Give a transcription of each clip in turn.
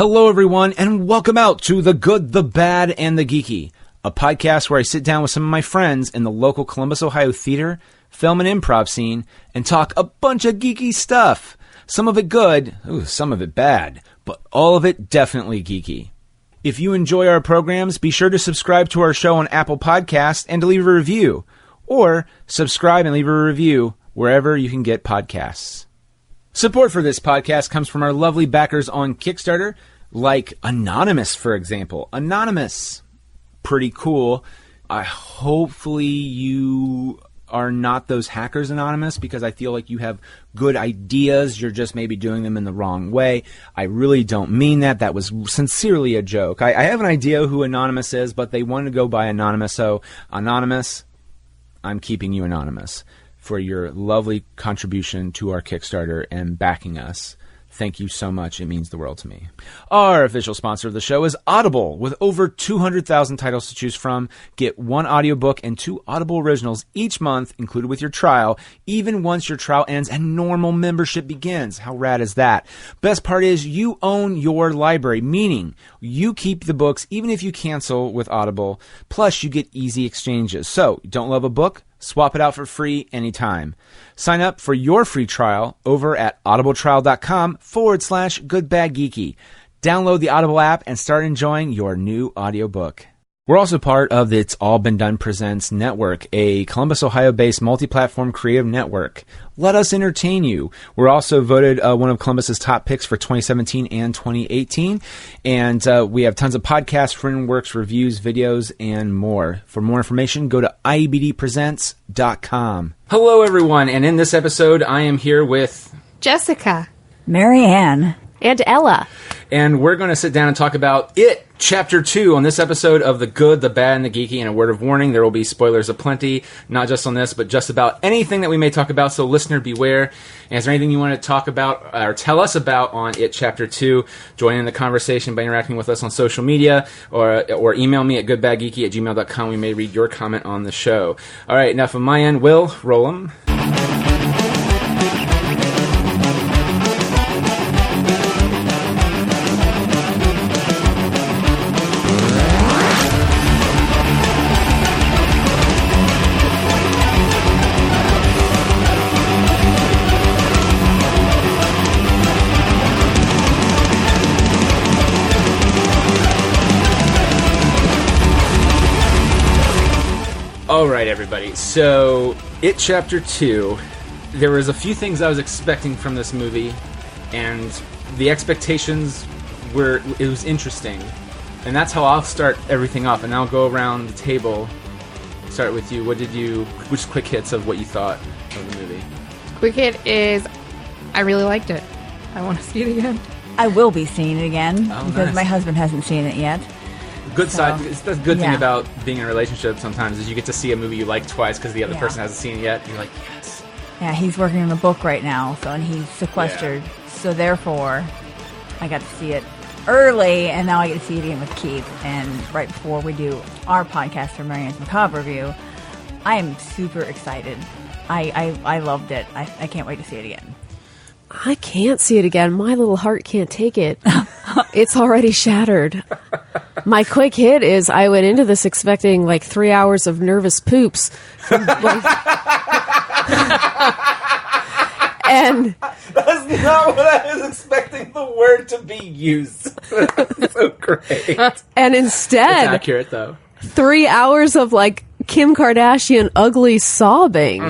Hello, everyone, and welcome out to The Good, the Bad, and the Geeky, a podcast where I sit down with some of my friends in the local Columbus, Ohio theater, film and improv scene, and talk a bunch of geeky stuff. Some of it good, some of it bad, but all of it definitely geeky. If you enjoy our programs, be sure to subscribe to our show on Apple Podcasts and to leave a review, or subscribe and leave a review wherever you can get podcasts. Support for this podcast comes from our lovely backers on Kickstarter, like Anonymous, for example. Anonymous, pretty cool. Hopefully you are not those hackers, Anonymous, because I feel like you have good ideas. You're just maybe doing them in the wrong way. I really don't mean that. That was sincerely a joke. I have an idea who Anonymous is, but they wanted to go by Anonymous. So, Anonymous, I'm keeping you anonymous for your lovely contribution to our Kickstarter and backing us. Thank you so much. It means the world to me. Our official sponsor of the show is Audible. With over 200,000 titles to choose from, get one audiobook and 2 Audible originals each month included with your trial, even once your trial ends and normal membership begins. How rad is that? Best part is you own your library, meaning you keep the books even if you cancel with Audible. Plus, you get easy exchanges. So, don't love a book? Swap it out for free anytime. Sign up for your free trial over at audibletrial.com/goodbadgeeky. Download the Audible app and start enjoying your new audiobook. We're also part of the It's All Been Done Presents Network, a Columbus, Ohio-based multi-platform creative network. Let us entertain you. We're also voted one of Columbus's top picks for 2017 and 2018. And we have tons of podcasts, written works, reviews, videos, and more. For more information, go to iebdpresents.com. Hello, everyone. And in this episode, I am here with Jessica, Marianne, and Ella. And we're going to sit down and talk about It, Chapter 2, on this episode of The Good, the Bad, and the Geeky. And a word of warning, there will be spoilers aplenty, not just on this, but just about anything that we may talk about, so listener beware. And is there anything you want to talk about or tell us about on It, Chapter 2? Join in the conversation by interacting with us on social media, or email me at goodbadgeeky@gmail.com. We may read your comment on the show. All right, enough of my end. Will, roll 'em. Alright, everybody, so It Chapter 2, there was a few things I was expecting from this movie, and the expectations it was interesting, and that's how I'll start everything off, and I'll go around the table, start with you. Which quick hits of what you thought of the movie? Quick hit is, I really liked it. I want to see it again. I will be seeing it again because nice. My husband hasn't seen it yet. It's the good thing about being in a relationship sometimes is you get to see a movie you like twice because the other person hasn't seen it yet. You're like, yes. Yeah, he's working on a book right now, and he's sequestered. Yeah. So therefore, I got to see it early, and now I get to see it again with Keith. And right before we do our podcast for Marianne's Macabre review, I am super excited. I loved it. I can't wait to see it again. I can't see it again. My little heart can't take it. It's already shattered. My quick hit is I went into this expecting like 3 hours of nervous poops. And that's not what I was expecting the word to be used. That's so great. And instead, it's accurate though. 3 hours of like Kim Kardashian ugly sobbing.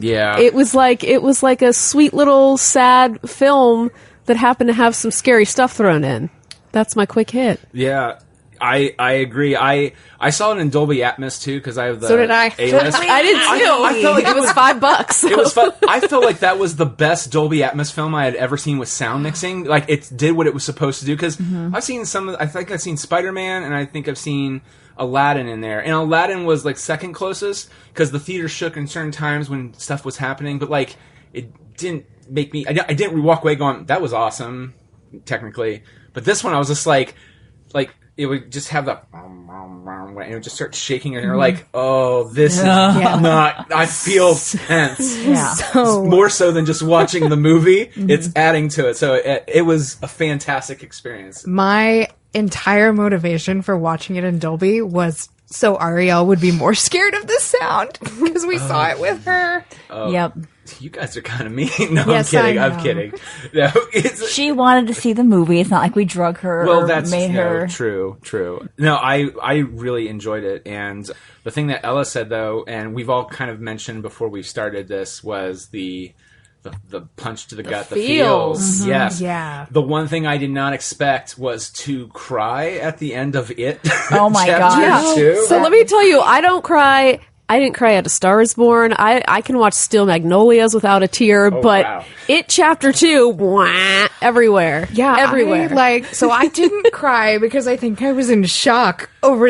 Yeah. It was like a sweet little sad film that happened to have some scary stuff thrown in. That's my quick hit. Yeah. I agree. I saw it in Dolby Atmos too because I have the so did I. A-list. I did too. I felt like it was $5. It was fun. I felt like that was the best Dolby Atmos film I had ever seen with sound mixing. Like it did what it was supposed to do because I've seen I think I've seen Spider-Man and I think I've seen Aladdin in there, and Aladdin was like second closest because the theater shook in certain times when stuff was happening, but like it didn't make me. I didn't walk away going that was awesome, technically. But this one I was just like it would just have the and it would just start shaking, and you're like, oh, this is not. I feel tense. Yeah. So More so than just watching the movie, it's adding to it. So it was a fantastic experience. my entire motivation for watching it in Dolby was so Ariel would be more scared of the sound because we saw it with her. Yep. You guys are kind of mean. No, Yes, I'm kidding. I I'm know. kidding. No, it's She wanted to see the movie. It's not like we drug her well, or that's made her. true. No, I really enjoyed it, and the thing that Ella said though, and we've all kind of mentioned before we started this, was the punch to the gut, the feels. Yes. Yeah. The one thing I did not expect was to cry at the end of it. Oh my Chapter gosh. 2. So let me tell you, I don't cry. I didn't cry at A Star Is Born. I can watch Steel Magnolias without a tear, but wow. It Chapter 2, wah, everywhere. Yeah, everywhere. I didn't cry because I think I was in shock over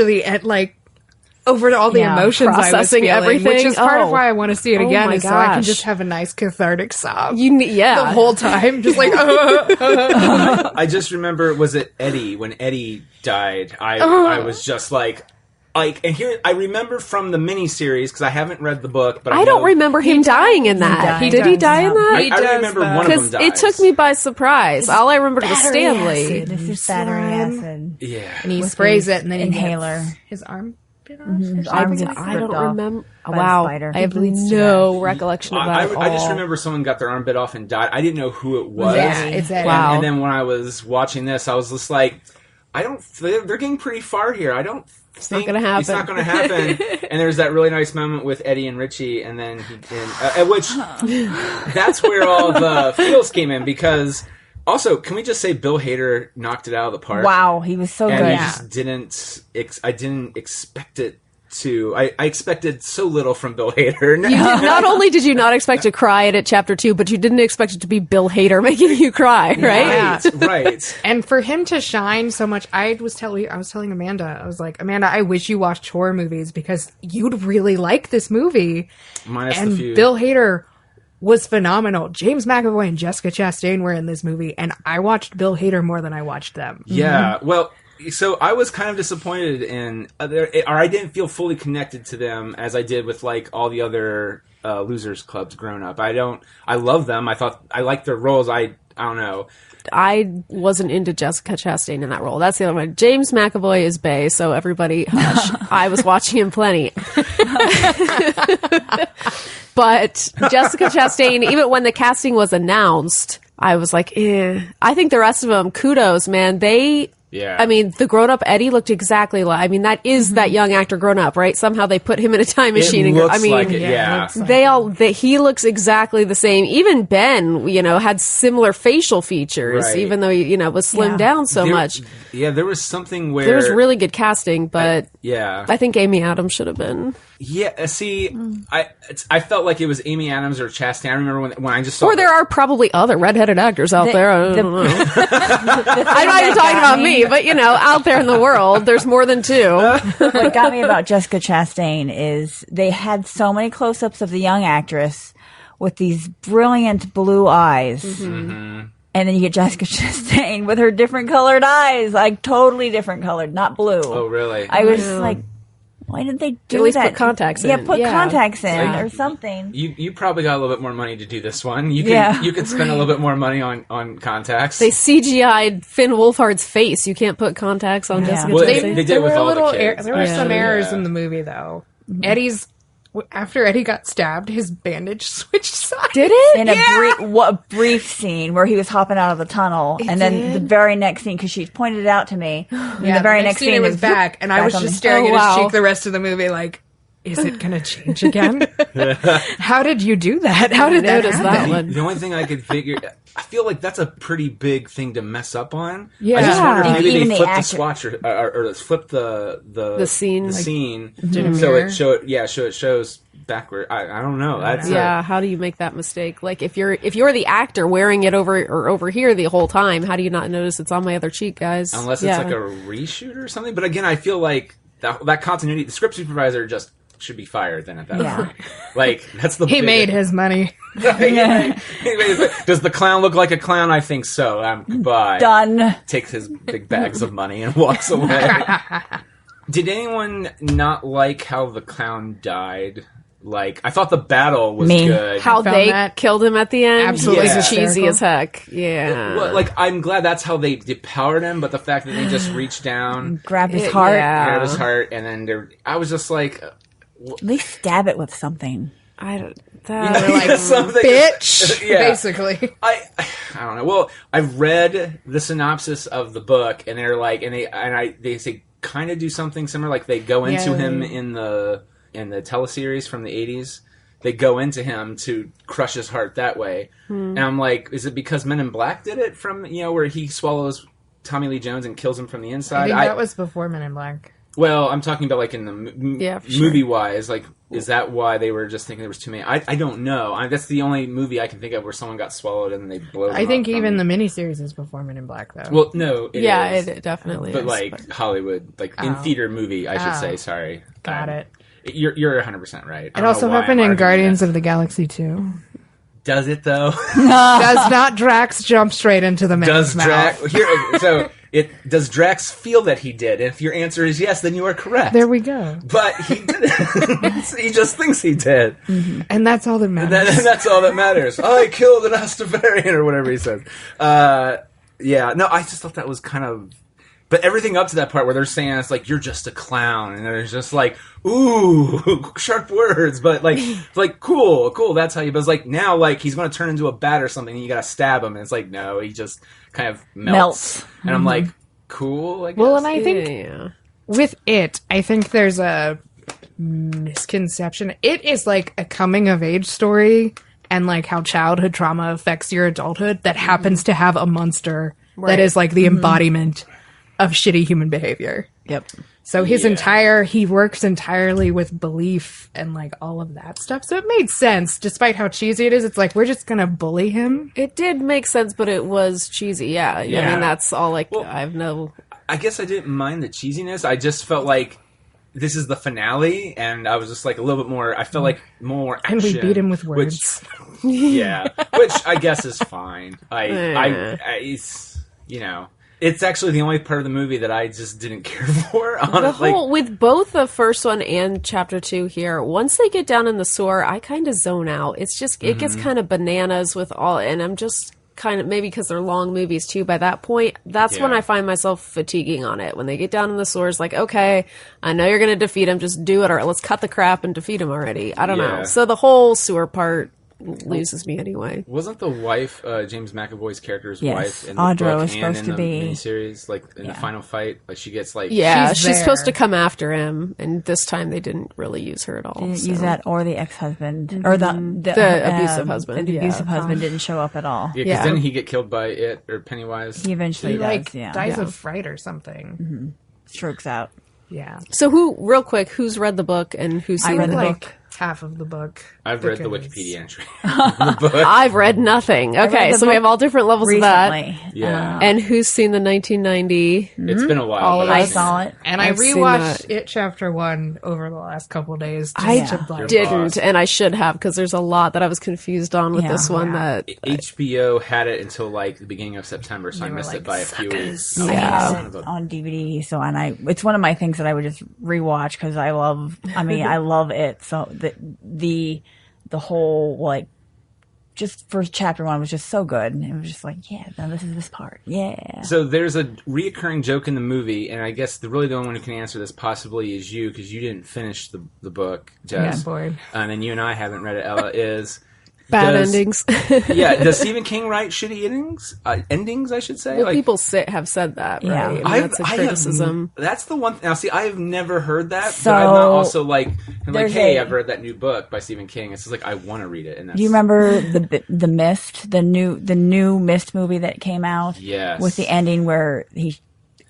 over all the Yeah, emotions I was processing feeling, which everything. is part of Oh. why I want to see it Oh again, my is so I can gosh. just have a nice cathartic sob Yeah. the whole time, just like. I just remember, was it Eddie? When Eddie died, I was just like, and here I remember from the miniseries, because I haven't read the book, but I don't know- remember him dying in that. died. Did he die in I, that? I remember one of them Because dies. it took me by surprise. All I remembered was Battery Stanley. acid. This is battery acid. Yeah. And he With sprays his it, and then inhaler. he gets his arm bit off. His I arm gets don't ripped off remember. by the Wow. spider. I have Bleeds to no recollection of that I, at all. I just remember someone got their arm bit off and died. I didn't know who it was. Yeah, it's Eddie. Wow. And then when I was watching this, I was just like, they're getting pretty far here. I don't think not gonna happen. It's not going to happen. And there's that really nice moment with Eddie and Richie, and then at which that's where all the feels came in, because also, can we just say Bill Hader knocked it out of the park? Wow, he was so And good. I just didn't. I didn't expect it to. I expected so little from Bill Hader. Not only did you not expect to cry at Chapter 2, but you didn't expect it to be Bill Hader making you cry, right? Right. And for him to shine so much, I was telling Amanda, I was like, Amanda, I wish you watched horror movies because you'd really like this movie. Minus And the few. Bill Hader was phenomenal. James McAvoy and Jessica Chastain were in this movie, and I watched Bill Hader more than I watched them. Yeah, well, so I was kind of disappointed in, or I didn't feel fully connected to them as I did with like all the other losers clubs growing up. I love them. I thought I liked their roles. I don't know. I wasn't into Jessica Chastain in that role. That's the other one. James McAvoy is bae, so everybody hush. I was watching him plenty. But Jessica Chastain, even when the casting was announced, I was like, eh. I think the rest of them, kudos, man. Yeah. I mean, the grown-up Eddie looked exactly like. I mean, that is that young actor grown up, right? Somehow they put him in a time machine. It looks I mean, like it, yeah. he looks exactly the same. Even Ben, had similar facial features, Right. even though he, was slimmed down so much. Yeah, there was something where There was really good casting, but yeah. I think Amy Adams should have been. Yeah, see, I felt like it was Amy Adams or Chastain. I remember when I just saw Or there are probably other redheaded actors out there. I don't know. I'm not even talking about me, but out there in the world, there's more than two. What got me about Jessica Chastain is they had so many close-ups of the young actress with these brilliant blue eyes. Mm-hmm. And then you get Jessica Chastain with her different colored eyes, like totally different colored, not blue. Oh, really? I was like, why did they do At least that? put contacts in. Yeah, put Yeah. contacts in Like- or something. You probably got a little bit more money to do this one. You could Yeah. you could spend a little bit more money on contacts. They CGI'd Finn Wolfhard's face. You can't put contacts on Jessica Well, Chastain. they did it with all the kids. There were some errors Yeah. in the movie, though. After Eddie got stabbed, his bandage switched sides. Did it? In a brief scene where he was hopping out of the tunnel, and then the very next scene, because she pointed it out to me, and Yeah, the very next scene it was is back, and I back was on just the- staring Oh, at wow. his cheek the rest of the movie, like, is it going to change again? How did you do that? How did that notice happen? that one. The only thing I could figure, I feel like that's a pretty big thing to mess up on. Yeah. I just wonder if And maybe even they the flipped the actor- swatch or flipped the scene. the Like, scene, did a so mirror? it shows backward. I don't know. That's Yeah, how do you make that mistake? Like if you're the actor wearing it over here the whole time, how do you not notice it's on my other cheek, guys? unless it's like a reshoot or something. But again, I feel like that continuity. The script supervisor just should be fired then at that Yeah. point. Like, that's the He made his money. Does the clown look like a clown? I think so. Goodbye. Done. Takes his big bags of money and walks away. Did anyone not like how the clown died? Like, I thought the battle was good. How found they that killed him at the end absolutely was cheesy hysterical. as heck. Yeah. Well, like, I'm glad that's how they depowered him, but the fact that they just reached down, Grabbed his heart. grabbed his heart, and then I was just like, At least stab it with something. I don't. They're like, something- bitch, Yeah. basically. I don't know. Well, I read the synopsis of the book, and they're like, they say kind of do something similar. Like they go into him in the teleseries from the 80s. They go into him to crush his heart that way. And I'm like, is it because Men in Black did it from, where he swallows Tommy Lee Jones and kills him from the I inside? think that was before Men in Black. Well, I'm talking about like in the for sure. movie-wise. Like, is that why they were just thinking there was too many? I don't know. That's the only movie I can think of where someone got swallowed and then they blow them I think up even the miniseries is before Men in Black, though. Well, no, it is. it definitely But is. like Hollywood, like in theater movie, I should say. Sorry, Got it. You're 100% right. It also happened in Guardians of the Galaxy 2. Does it though? Does not Drax jump straight into the man's Does mouth? Drax? Does Drax feel that he did? If your answer is yes, then you are correct. There we go. But he didn't. He just thinks he did. And that's all that matters. That's all that matters. I killed an Astafarian or whatever he says. Yeah, no, I just thought that was kind of. But everything up to that part where they're saying it's like you're just a clown, and there's just like ooh sharp words, but like cool. That's how you. But it's like now like he's going to turn into a bat or something, and you got to stab him, and it's like no, he just kind of melts. And I'm like cool. I guess. Well, and I think yeah. with it, I think there's a misconception. It is like a coming of age story, and like how childhood trauma affects your adulthood that happens to have a monster that is like the embodiment of shitty human behavior. Yep. So he works entirely with belief and like all of that stuff. So it made sense, despite how cheesy it is. It's like, we're just going to bully him. It did make sense, but it was cheesy. Yeah. I mean, that's all like, I have no. I guess I didn't mind the cheesiness. I just felt like this is the finale, and I was just like a little bit more. I felt like more action. And we beat him with words. Which I guess is fine. It's actually the only part of the movie that I just didn't care for. Honestly, With both the first one and chapter 2 here, once they get down in the sewer, I kind of zone out. It's just, it gets kind of bananas with all, and I'm just kind of, maybe because they're long movies too, by that point, that's when I find myself fatiguing on it. When they get down in the sewer, it's like, okay, I know you're going to defeat him, just do it, or let's cut the crap and defeat him already. I don't know. So the whole sewer part loses me anyway. Wasn't the wife James McAvoy's character's Yes. wife in the Audra book was and supposed in to the be- miniseries, like in the final fight, like she gets like Yeah, she's there. supposed to come after him, and this time they didn't really use her at all. Didn't so. use that or the ex-husband. Or the abusive husband, The yeah. abusive husband didn't show up at all. because Yeah. didn't he get killed by it or Pennywise? He eventually He does, like yeah. dies of fright or something. Mm-hmm. Strokes out. Yeah. So real quick, who's read the book and who's seen read the the book? Like half of the book. I've read the because- Wikipedia entry. The book. I've read nothing. Okay, the so we book have all different levels of that. Recently. Yeah, And who's seen the 1990? it's been a while. All but of I us. saw it. And I've I seen rewatched that. it chapter 1 over the last couple days. Just I to, like, didn't, and I should have, because there's a lot that I was confused on with Yeah. this one. That HBO had it until like the beginning of September, so I were missed like, it by a few weeks. suckers. I Yeah. have it on DVD, so it's one of my things that I would just rewatch because I love it. So the whole like just first chapter 1 was just so good. It was just like, yeah, now this is this part. Yeah. So there's a reoccurring joke in the movie, and I guess the only one who can answer this possibly is you, because you didn't finish the book, Jess. Yeah, bored. And you and I haven't read it, Ella, is... bad does- endings. Yeah, does Stephen King write shitty endings? Endings, I should say? Well, Like, people have said that, Yeah. right? I mean, that's a criticism. That's the one. Now, see, I've never heard that, So, but I'm not also like, there's hey, a- I've read that new book by Stephen King. It's just like I want to read it. And that's, Do you remember the Mist, the new Mist movie that came out? Yes. With the ending where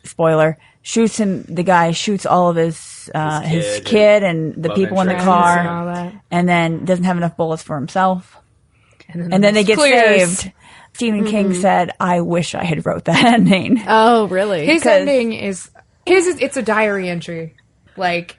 spoiler, the guy shoots all of his kid and the love people in the interest. car, And all that. and then doesn't have enough bullets for himself. And And then they get clears. saved. Stephen King said, I wish I had wrote that ending. Oh, really? His 'Cause- ending is it's a diary entry. Like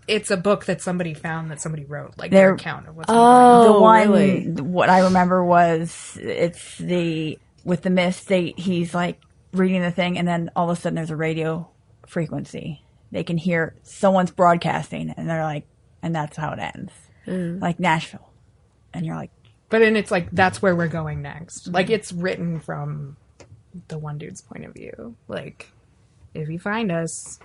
it's a book that somebody found that somebody wrote, like Their- their account of what's on The one, really? what I remember was it's with the mist. He's like reading the thing, and then all of a sudden there's a radio frequency. They can hear someone's broadcasting, and they're like, and that's how it ends, like Nashville, and you're like, But then it's like, that's where we're going next. Like, it's written from the one dude's point of view. Like, if you find us,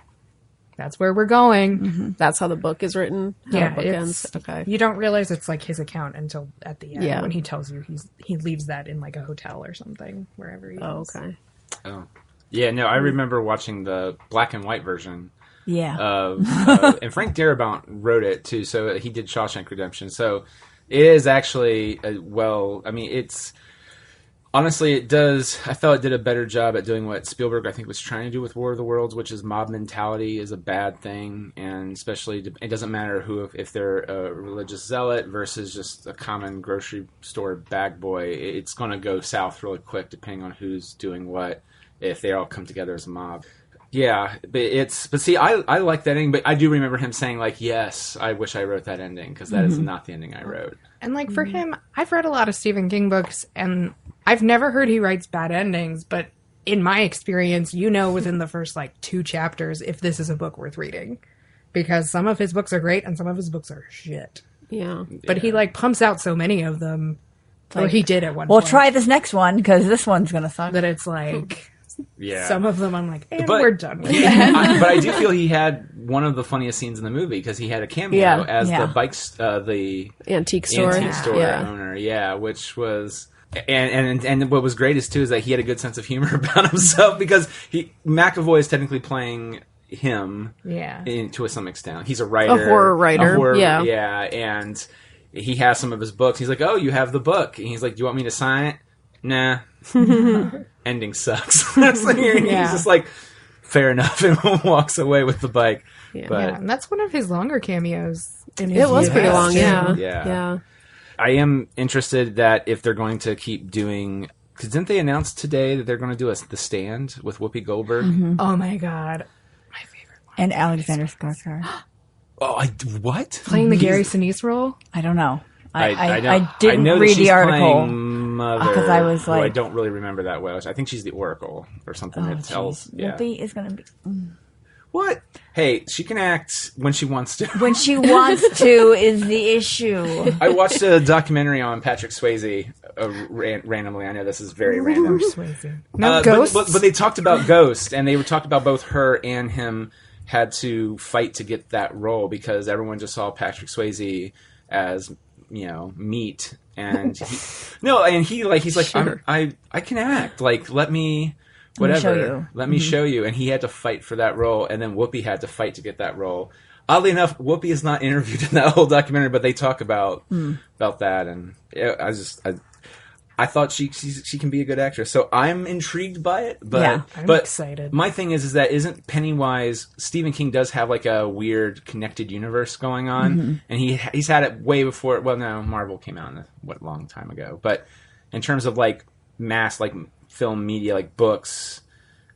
that's where we're going. That's how the book is written. How Yeah, the book ends. it's, Okay. you don't realize it's like his account until at the end Yeah. when he tells you he leaves that in like a hotel or something, wherever he Oh, is. okay. Oh. Yeah, no, I remember watching the black and white version yeah, of, and Frank Darabont wrote it too, so he did Shawshank Redemption. So it is actually, it's, honestly, it does, I felt it did a better job at doing what Spielberg, I think, was trying to do with War of the Worlds, which is mob mentality is a bad thing, and especially, it doesn't matter if they're a religious zealot versus just a common grocery store bag boy, it's going to go south really quick depending on who's doing what, if they all come together as a mob. Yeah, but see, I like that ending, but I do remember him saying, like, yes, I wish I wrote that ending, because that is not the ending I wrote. And like for him, I've read a lot of Stephen King books, and I've never heard he writes bad endings, but in my experience, within the first like 2 chapters if this is a book worth reading. Because some of his books are great and some of his books are shit. Yeah. But he like pumps out so many of them. Or he did at one well, point. try this next one because this one's gonna suck. That it's like Yeah. some of them I'm like, and But- we're done with But I do feel he had one of the funniest scenes in the movie, because he had a cameo Yeah, as yeah. the bikes, the Antique store. antique store Yeah. owner, which was, and what was great is too is that he had a good sense of humor about himself, because McAvoy is technically playing him, Yeah. to some extent. He's a writer, A horror writer, yeah. and he has some of his books. He's like, "Oh, you have the book," and he's like, "Do you want me to sign it?" Nah. Ending sucks. He's just like, fair enough, and walks away with the bike. Yeah. But Yeah, and that's one of his longer cameos in his It was pretty Yeah. long, yeah. Yeah. Yeah. I am interested that if they're going to keep doing, because didn't they announce today that they're going to do The Stand with Whoopi Goldberg? Oh my god. My favorite one. And Alexander Skarsgård. Oh, what? Playing the Gary Sinise role? I don't know. I know didn't that read she's the article. playing Mother, 'cause I was who I like- don't really remember that well. I think she's the Oracle or something Oh, that tells. jeez. Yeah. Whoopi is gonna be What? Hey, she can act when she wants to. when she wants to is the issue. I watched a documentary on Patrick Swayze randomly. I know this is very random. No ghosts? But they talked about Ghost, and they were talked about both her and him had to fight to get that role, because everyone just saw Patrick Swayze as, meat. And he's like, Sure. I can act. Like, let me, whatever. show you. Let me show you. And he had to fight for that role, and then Whoopi had to fight to get that role. Oddly enough, Whoopi is not interviewed in that whole documentary, but they talk about that, and I thought she can be a good actress, so I'm intrigued by it. But Yeah, I'm but excited. My thing is that isn't Pennywise? Stephen King does have like a weird connected universe going on, and he's had it way before. Well, no, Marvel came out a long time ago, but in terms of like mass like film media, like books.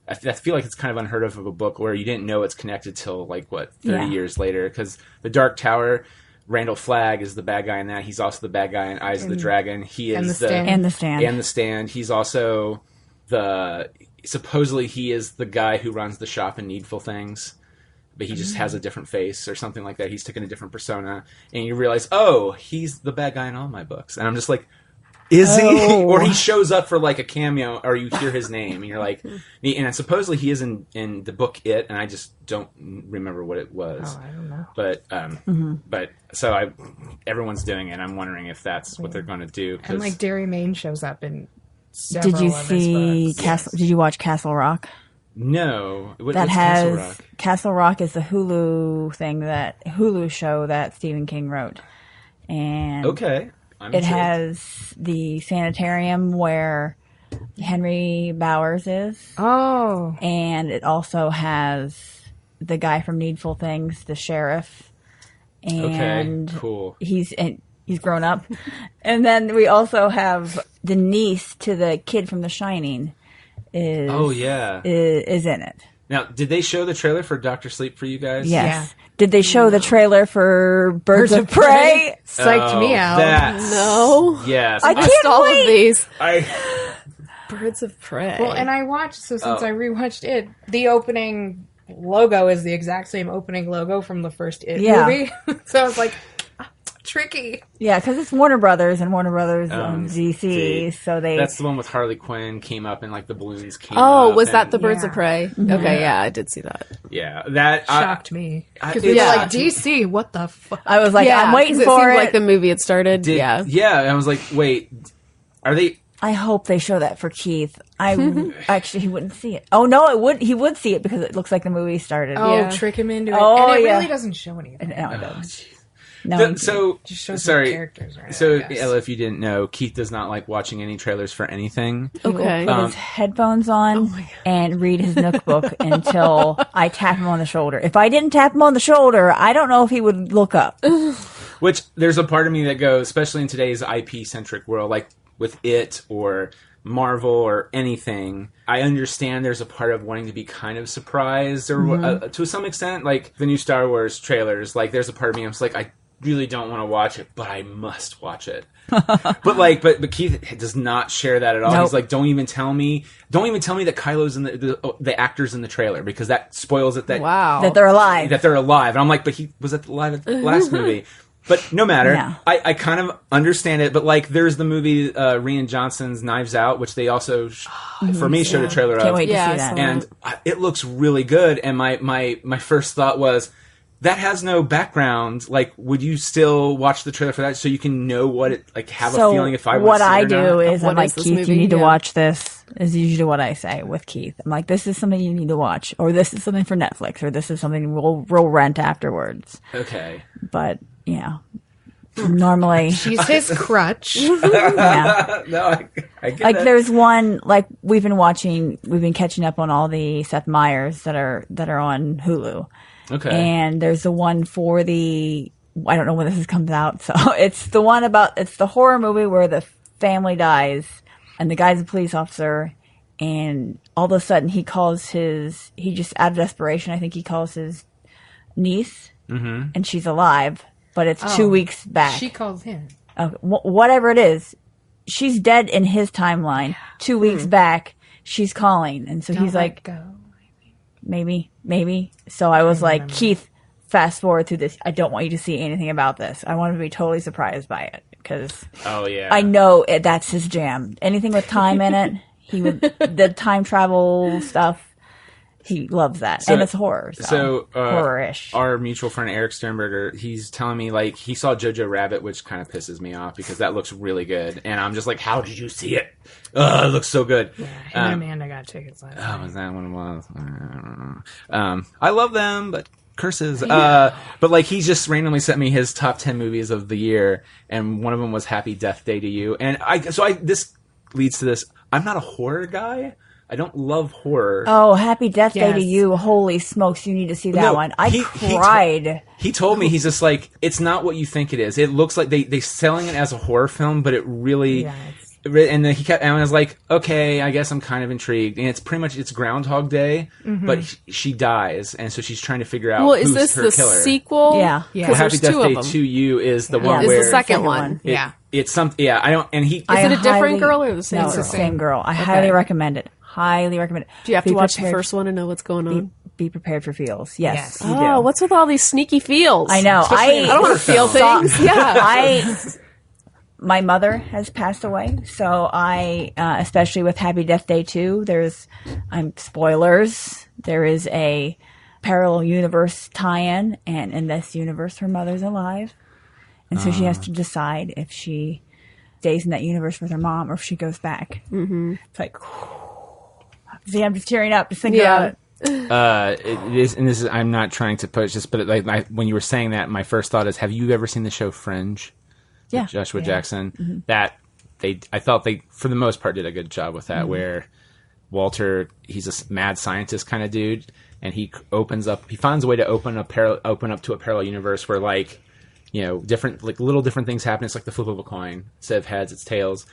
I feel like it's kind of unheard of a book where you didn't know it's connected till 30 years later. Because The Dark Tower, Randall Flagg is the bad guy in that. He's also the bad guy in Eyes of the Dragon. He is and The Stand. And the stand. And The Stand. He's also supposedly he is the guy who runs the shop in Needful Things, but he just has a different face or something like that. He's taken a different persona, and you realize, oh, he's the bad guy in all my books. And I'm just like, is he? Or he shows up for like a cameo, or you hear his name, and you're like, and supposedly he is in the book It, and I just don't remember what it was. Oh, I don't know. But so everyone's doing it. I'm wondering if that's what they're going to do. And like Derry Maine shows up in several Did you of his see books. Castle? Did you watch Castle Rock? No, That what's has Castle Rock? Castle Rock is the Hulu show that Stephen King wrote, and Okay, I'm it intrigued. has the sanitarium where Henry Bowers is, Oh. and it also has the guy from Needful Things, the sheriff, and Okay, cool. he's grown up, and then we also have the niece to the kid from The Shining. Oh yeah. Is in it. Now, did they show the trailer for Dr. Sleep for you guys? Yes. Did they show the trailer for Birds of Prey? Psyched me out. No. Yes. I Missed can't all wait. of these. I Birds of Prey. Well, and I watched, so since I rewatched it, the opening logo is the exact same opening logo from the first It movie. So I was like, tricky. Yeah, because it's Warner Brothers, and Warner Brothers owns DC, so they... That's the one with Harley Quinn came up and like the balloons came Oh, up. was that and- the Birds of Prey? Okay, yeah, I did see that. Yeah, that Shocked me. Because we were yeah. like, DC, what the fuck? I was like, I'm waiting 'cause for seemed it. like the movie had started. did, yeah. yeah. I was like, wait, are they? I hope they show that for Keith. Actually, he wouldn't see it. Oh no, he would see it because it looks like the movie started. Oh, Yeah. trick him into it. Oh, and it yeah. really doesn't show anything. No, it Oh, doesn't. jeez. No, So Just shows sorry. the characters. Right, So I guess. Ella, if you didn't know, Keith does not like watching any trailers for anything. he will Okay. put his headphones on and read his Nookbook until I tap him on the shoulder. If I didn't tap him on the shoulder, I don't know if he would look up. Which there's a part of me that goes, especially in today's IP centric world, like with It or Marvel or anything. I understand there's a part of wanting to be kind of surprised, or to some extent, like the new Star Wars trailers. Like there's a part of me I'm just like, I really don't want to watch it, but I must watch it. but Keith does not share that at all. Nope. He's like, don't even tell me that Kylo's in the actors in the trailer, because that spoils it. Wow. That they're alive. That they're alive. And I'm like, but he was alive at the last movie. But no matter. Yeah. I kind of understand it. But like, there's the movie Rian Johnson's Knives Out, which they also, for me, showed a trailer Can't of. wait to Yeah, see I that. saw And it looks really good. And my first thought was, that has no background. Like, would you still watch the trailer for that so you can know what it, like, have a feeling if I want what to see I it or do not? is I'm What like, is this Keith, movie? you need to Yeah. watch this. Is usually what I say with Keith. I'm like, this is something you need to watch, or this is something for Netflix, or this is something we'll rent afterwards. Okay. But yeah, normally, She's his crutch. yeah. No, I get Like it. there's one like we've been catching up on all the Seth Meyers that are on Hulu. Okay. And there's the one for I don't know when this comes out, so it's the one it's the horror movie where the family dies and the guy's a police officer, and all of a sudden he just out of desperation, I think he calls his niece, and she's alive, but it's 2 weeks back. She calls him. Whatever it is, she's dead in his timeline. 2 weeks back, she's calling, and so he's like, go. maybe. So I was like, Keith, fast forward through this. I don't want you to see anything about this. I want to be totally surprised by it because Oh, yeah. I know that's his jam. Anything with time in it, the time travel stuff. He loves that, and it's horror. So horror-ish. Our mutual friend Eric Sternberger, he's telling me like he saw Jojo Rabbit, which kind of pisses me off because that looks really good, and I'm just like, how did you see it? It looks so good. Yeah, him and Amanda got tickets last Oh, night. was that what it was? I don't know. I love them, but curses. But like he just randomly sent me his top 10 movies of the year, and one of them was Happy Death Day to You, and this leads to this. I'm not a horror guy. I don't love horror. Oh, Happy Death Day to Yes. You. Holy smokes, you need to see that No, one. I he cried. He told me, he's just like, it's not what you think it is. It looks like they selling it as a horror film, but it really... Yeah, And then and I was like, okay, I guess I'm kind of intrigued. And it's pretty much, it's Groundhog Day, but she dies, and so she's trying to figure out Well, who's is this her the killer. sequel? Yeah. Yeah. Because Happy there's Death two Day of them. to You is the one Yeah. where... Is the second Second one. one. Yeah. It's something, yeah, I don't, and he... Is it a different girl or the same No, girl? it's the same girl. I highly recommend it. Highly recommend it. Do you have Be to watch prepared- the first one to know what's going on? Be prepared for feels. Yes, Yes. you Oh, do. what's with all these sneaky feels? I know. I don't want to feel things. Yeah. My mother has passed away, so I, especially with Happy Death Day 2, spoilers, there is a parallel universe tie-in, and in this universe, her mother's alive. And so she has to decide if she stays in that universe with her mom or if she goes back. Mm-hmm. It's like, see, I'm just tearing up just thinking about it. It is, and this is, I'm not trying to push this, but when you were saying that, my first thought is, have you ever seen the show Fringe? Yeah. With Joshua Jackson. That I felt they, for the most part, did a good job with that. Where Walter, he's a mad scientist kind of dude, and he finds a way to open up to a parallel universe where different little different things happen. It's like the flip of a coin. Instead of heads, it's tails.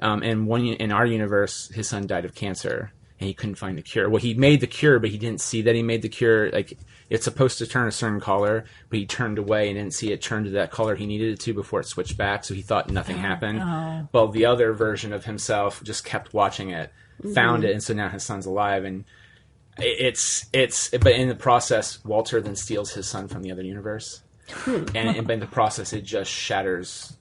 And in our universe, his son died of cancer. and he couldn't find the cure. Well, he made the cure, but he didn't see that he made the cure. Like, it's supposed to turn a certain color, but he turned away and didn't see it turn to that color he needed it to before it switched back, so he thought nothing happened. Oh. Well, the other version of himself just kept watching it, found it, and so now his son's alive, and but in the process, Walter then steals his son from the other universe. And in the process, it just shatters.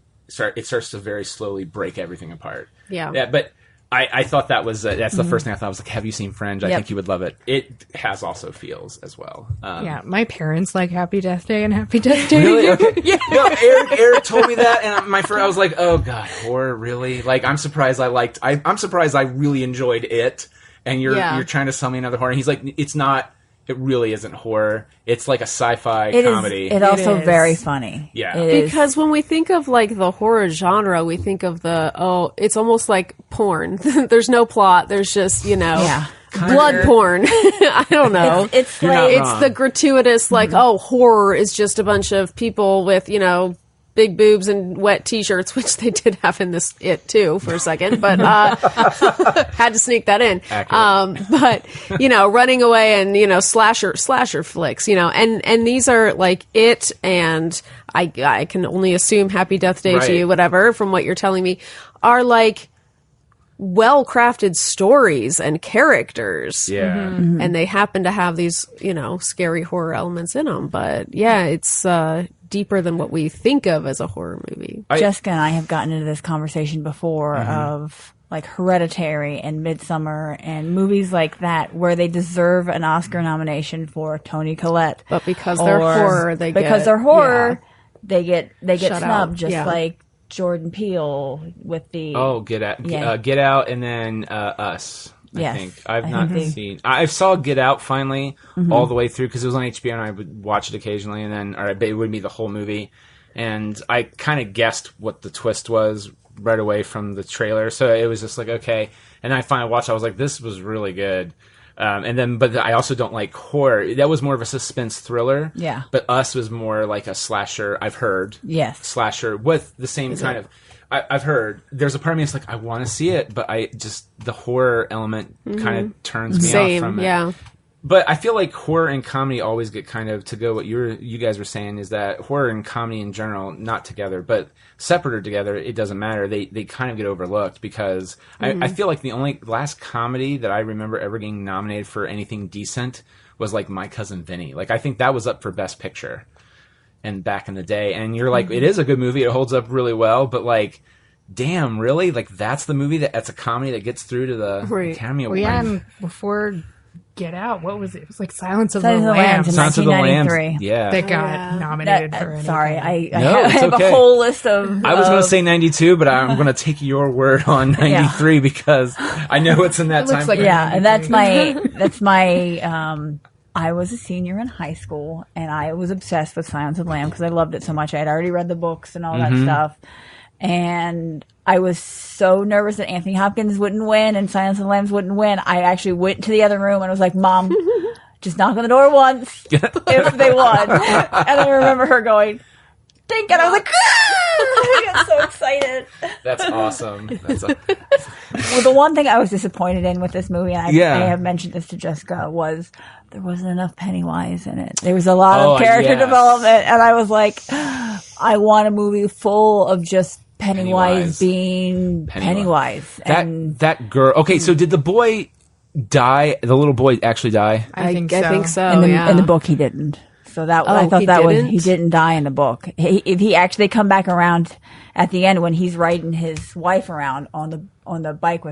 It starts to very slowly break everything apart. Yeah. But I thought that was that's the first thing I thought. I was like, have you seen Fringe? I think you would love it. It has also feels as well. Yeah, my parents like Happy Death Day and Happy Death Day. Really? Okay. Yeah. No, Eric told me that, and I was like, oh god, horror, really? Like, I'm surprised I'm surprised I really enjoyed it. And you're trying to sell me another horror. And he's like, it's not. It really isn't horror. It's like a sci-fi comedy. It's also very funny. Yeah. Because when we think of like the horror genre, we think of it's almost like porn. There's no plot. There's just, blood porn. I don't know. It's the gratuitous, like, horror is just a bunch of people with, big boobs and wet t-shirts, which they did have in it too for a second, but had to sneak that in. But running away and slasher flicks, and these are like it, and I can only assume Happy Death Day to you, whatever, from what you're telling me, are like well-crafted stories and characters. Yeah. Mm-hmm. And they happen to have these, scary horror elements in them. But yeah, it's deeper than what we think of as a horror movie. Jessica and I have gotten into this conversation before of like Hereditary and Midsommar and movies like that where they deserve an Oscar nomination for Toni Collette. But because they're horror, they get snubbed, just like Jordan Peele with the Get Out, and then Us. I think I've not seen. I saw Get Out finally all the way through because it was on HBO and I would watch it occasionally, and then it would be the whole movie, and I kind of guessed what the twist was right away from the trailer, so it was just like okay. And I finally watched. I was like, this was really good. But I also don't like horror. That was more of a suspense thriller. Yeah. But Us was more like a slasher. I've heard. Yes. Slasher with the same kind of. I've heard. There's a part of me that's like I want to see it, but the horror element kind of turns me off from it. Yeah. But I feel like horror and comedy always get kind of, to go what you guys were saying, is that horror and comedy in general, not together, but separate or together, it doesn't matter. They kind of get overlooked because I feel like the only last comedy that I remember ever getting nominated for anything decent was like My Cousin Vinny. Like, I think that was up for Best Picture and back in the day. And you're like, it is a good movie. It holds up really well, but like, damn, really? Like, that's the movie that's a comedy that gets through to the Academy Award. Well, yeah, and before Get Out, what was it? It was like Silence of the Lambs. Silence of the Lambs. Yeah. That got nominated for anything. Sorry, I have a whole list of... I was going to say 92, but I'm going to take your word on 93 because I know it's in that time. Like and that's my... I was a senior in high school, and I was obsessed with Silence of the Lambs because I loved it so much. I had already read the books and all that stuff. And I was so nervous that Anthony Hopkins wouldn't win and Silence of the Lambs wouldn't win. I actually went to the other room and was like, Mom, just knock on the door once if they won. And I remember her going, dink, and I was like, I got so excited. That's awesome. Well, the one thing I was disappointed in with this movie, and I have mentioned this to Jessica, was there wasn't enough Pennywise in it. There was a lot of character development, and I was like, I want a movie full of just Pennywise being Pennywise. That girl. Okay, so did the boy die? The little boy actually die? I think so. In the book, he didn't. So I thought he didn't die in the book. He actually come back around at the end when he's riding his wife around on the bike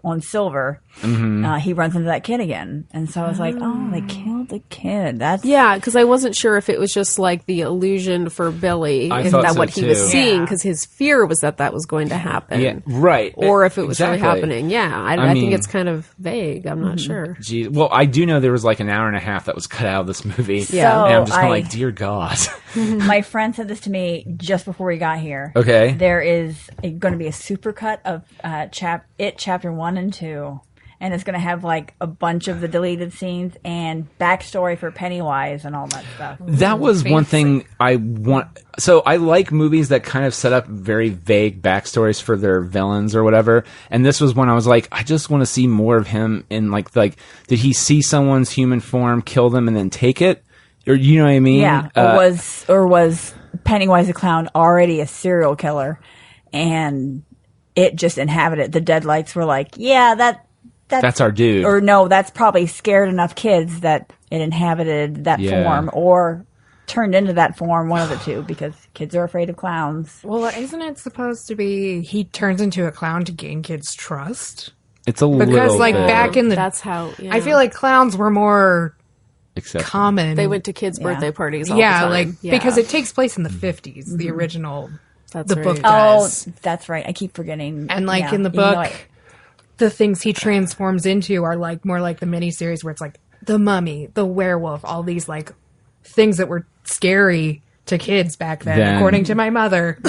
on Silver. He runs into that kid again, and so I was like, oh, they killed the kid. Because I wasn't sure if it was just like the illusion for Billy, what he was seeing, because his fear was that was going to happen. Yeah, right. Or if it was really happening. Yeah, I think it's kind of vague. I'm not sure. Geez. Well, I do know there was like an hour and a half that was cut out of this movie. Yeah, and I'm just kind of like, dear God. My friend said this to me just before we got here. Okay. There is going to be a supercut of Chapter 1 and 2, and it's going to have like a bunch of the deleted scenes and backstory for Pennywise and all that stuff. That was one thing I want. So I like movies that kind of set up very vague backstories for their villains or whatever. And this was when I was like, I just want to see more of him in like, did he see someone's human form, kill them, and then take it? Or you know what I mean? Yeah. Or was Pennywise the clown already a serial killer, and it just inhabited? The Deadlights were like, yeah, that's our dude. Or no, that's probably scared enough kids that it inhabited that form, or turned into that form, one of the two, because kids are afraid of clowns. Well, isn't it supposed to be he turns into a clown to gain kids' trust? It's a because little like bit. back in the that's how I feel like clowns were more common. They went to kids' birthday parties all the time. Like because it takes place in the 50s, the original that's book right. does. Oh, that's right. I keep forgetting. And like in the book, the things he transforms into are like more like the miniseries where it's like the mummy, the werewolf, all these like things that were scary to kids back then, according to my mother,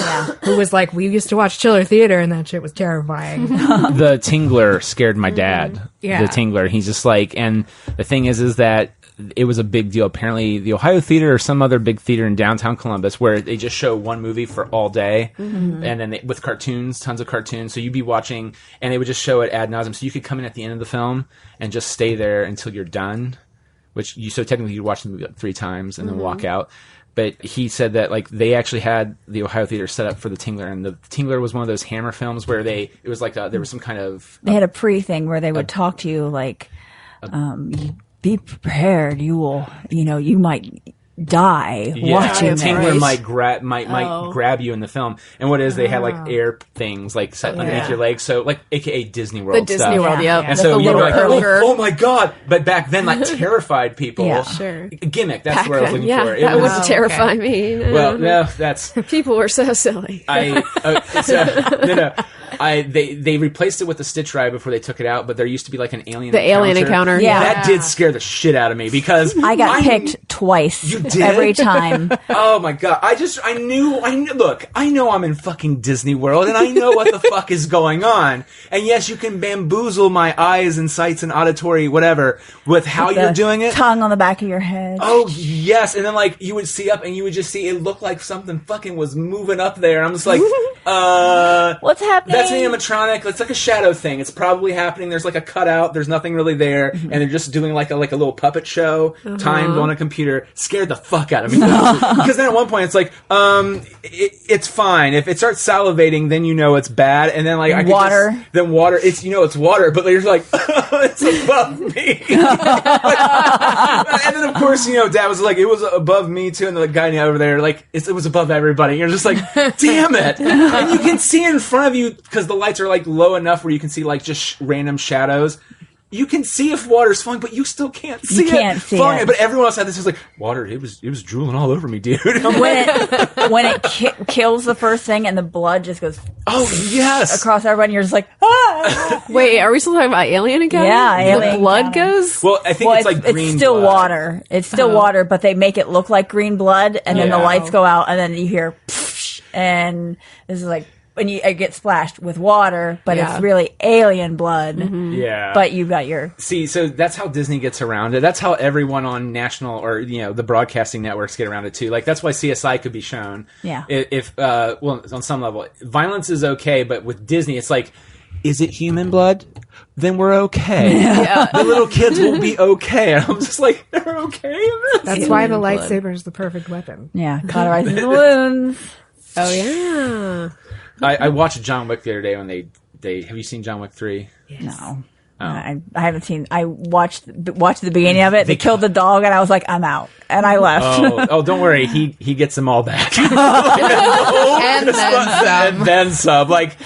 who was like, we used to watch Chiller Theater and that shit was terrifying. The Tingler scared my dad. Yeah. The Tingler. He's just like, and the thing is that it was a big deal. Apparently, the Ohio Theater or some other big theater in downtown Columbus, where they just show one movie for all day, and then with cartoons, tons of cartoons. So you'd be watching, and they would just show it ad nauseum. So you could come in at the end of the film and just stay there until you're done. So technically you'd watch the movie like 3 times and then walk out. But he said that like they actually had the Ohio Theater set up for the Tingler, and the Tingler was one of those Hammer films where there was some kind of they had a pre-thing where they would talk to you like, be prepared. You might die watching this. Tingler might grab you in the film, and what is they had like air things like set underneath your legs, so like AKA Disney World the Disney World, and so you're like, oh my god! But back then, like terrified people. Yeah, sure. Gimmick. That's where I was looking for. That would terrify me. No. Well, no, that's people were so silly. They replaced it with the Stitch Ride before they took it out, but there used to be like an alien. Alien encounter. Yeah, that did scare the shit out of me because I got picked twice. You did? Every time. Oh my god! I knew. Look, I know I'm in fucking Disney World, and I know what the fuck is going on. And yes, you can bamboozle my eyes and sights and auditory whatever with how you're doing it. Tongue on the back of your head. Oh yes, and then like you would see up, and you would just see it looked like something fucking was moving up there. I'm just like, what's happening? That's an animatronic. It's like a shadow thing. It's probably happening. There's like a cutout. There's nothing really there, and they're just doing like a little puppet show timed on a computer. Scared the fuck out of me because then at one point it's like, it's fine. If it starts salivating, then you know it's bad, and then like I water. Then water. It's it's water, but you're like, it's above me. And then of course Dad was like, it was above me too, and the guy over there like it was above everybody. You're just like, damn it, and you can see in front of you because the lights are like low enough where you can see like just random shadows. You can see if water's falling, but you still can't see falling. But everyone else had this. It was like water. It was drooling all over me, dude. When it kills the first thing and the blood just goes. Oh yes, across everybody. You're just like, ah. Wait, are we still talking about Alien again? Yeah, Alien the blood goes. Well, I think it's like green. It's still blood. water. It's still water, but they make it look like green blood, and then the lights go out, and then you hear, and this is like. And it gets splashed with water, but it's really alien blood. Yeah. But you've got your... See, so that's how Disney gets around it. That's how everyone on national or, the broadcasting networks get around it too. Like, that's why CSI could be shown. Yeah. If on some level. Violence is okay, but with Disney, it's like, is it human blood? Then we're okay. The little kids will be okay. And I'm just like, they're okay in this? That's why the lightsaber is the perfect weapon. Yeah, cauterizing the wounds. Oh, yeah. I watched John Wick the other day when they have you seen John Wick 3? Yes. No. Oh. I haven't seen. I watched the beginning of it. They killed the dog, and I was like, I'm out, and I left. Oh, don't worry. He gets them all back, and then some. Like,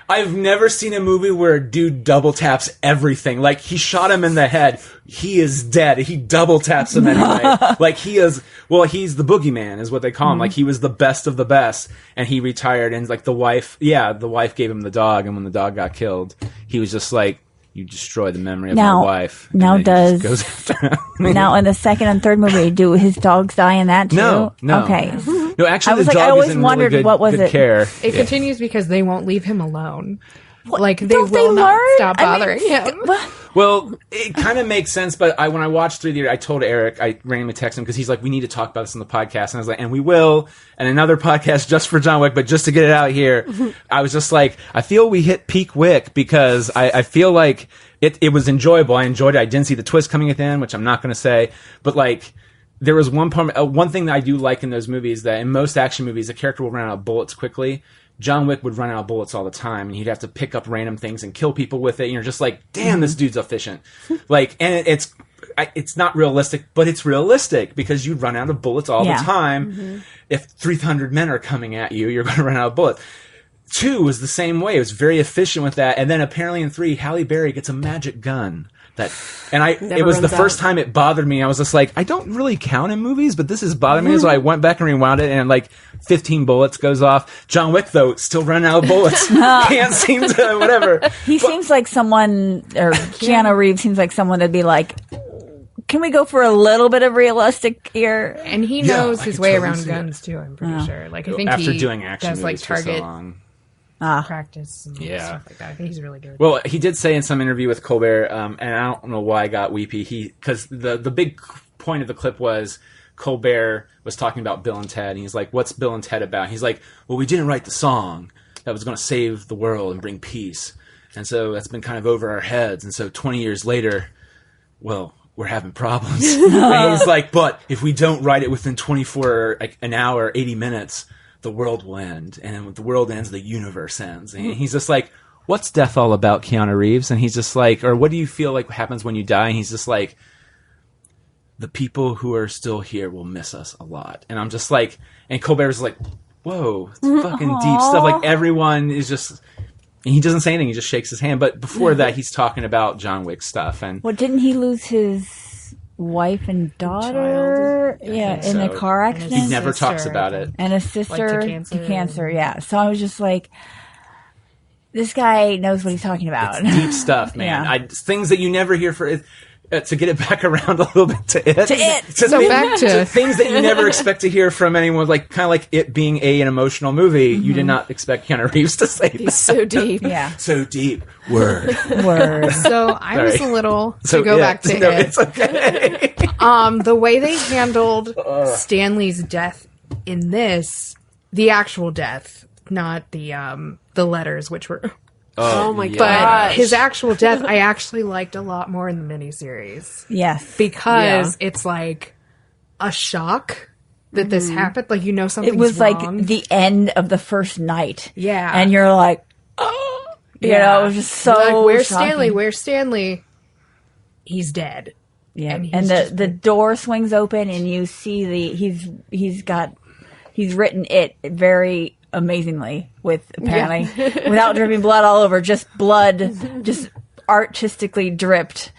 I've never seen a movie where a dude double taps everything. Like, he shot him in the head. He is dead. He double taps him anyway. Like, he is. Well, he's the boogeyman, is what they call him. Like, he was the best of the best, and he retired. And like the wife gave him the dog, and when the dog got killed, he was just like. You destroy the memory of my wife. Now goes after him. Now in the second and third movie, do his dogs die in that too? No. Okay. No, actually, I was the like, dog I always is in wondered really good, what was good it. care. It continues because they won't leave him alone. Like, they Don't will they not learn? stop I mean, bothering him. Well, it kind of makes sense, but when I watched through the, I told Eric, I randomly texted him because he's like, we need to talk about this on the podcast, and I was like, and we will, and another podcast just for John Wick, but just to get it out here, I was just like, I feel we hit peak Wick because I feel like it was enjoyable. I enjoyed it. I didn't see the twist coming at the end, which I'm not going to say, but like, there was one thing that I do like in those movies, that in most action movies, a character will run out of bullets quickly. John Wick would run out of bullets all the time, and he'd have to pick up random things and kill people with it. And you're just like, damn, this dude's efficient. Like, and it's not realistic, but it's realistic because you'd run out of bullets all the time. If 300 men are coming at you, you're going to run out of bullets. 2 was the same way. It was very efficient with that. And then apparently in 3, Halle Berry gets a magic gun. It was the first time it bothered me. I was just like, I don't really count in movies, but this is bothering me. So I went back and rewound it, and like 15 bullets goes off. John Wick, though, still running out of bullets. Can't seem to, whatever. He seems like someone, or Keanu Reeves seems like someone that'd be like, can we go for a little bit of realistic here? And he knows I his could way totally around see guns, too, I'm pretty sure. Like, I think After he doing action does, like, movies for so target long. practice and stuff like that. I think he's really good. Well, he did say in some interview with Colbert, and I don't know why I got weepy. Because the big point of the clip was Colbert was talking about Bill and Ted, and he's like, "What's Bill and Ted about?" He's like, "Well, we didn't write the song that was going to save the world and bring peace, and so that's been kind of over our heads. And so 20 years later, well, we're having problems." And he's like, "But if we don't write it within 24 an hour, 80 minutes." The world will end, and when the world ends, the universe ends. And he's just like, what's death all about, Keanu Reeves? And he's just like, or what do you feel like happens when you die? And he's just like, the people who are still here will miss us a lot. And I'm just like, and Colbert's like, whoa, it's fucking deep stuff. Like, everyone is just, and he doesn't say anything, he just shakes his hand. But before that, he's talking about John Wick stuff. And Well, didn't he lose his wife and daughter in a car accident? he never talks about it. And a sister to cancer. yeah. So I was just like, this guy knows what he's talking about. It's deep stuff, man. Yeah. Things that you never hear to get it back around a little bit to it. Back to things that you never expect to hear from anyone, like kind of like it being an emotional movie. You did not expect Keanu Reeves to say that. He's so deep. Yeah. So deep. Word. So I was a little, So, to go yeah, back to no, it, it's okay. the way they handled Stanley's death in this, the actual death, not the letters, which were... Oh my yeah. But gosh. his actual death, I actually liked a lot more in the miniseries. Yes. Because it's like a shock that this happened. Like, something's It was wrong. like the end of the first night. Yeah. And you're like, oh. You know, it was just so like, where's shocking. Stanley? Where's Stanley? He's dead. Yeah. And he's And just the door swings open and you see he's written it very amazingly with apparently without dripping blood all over, just blood, just artistically dripped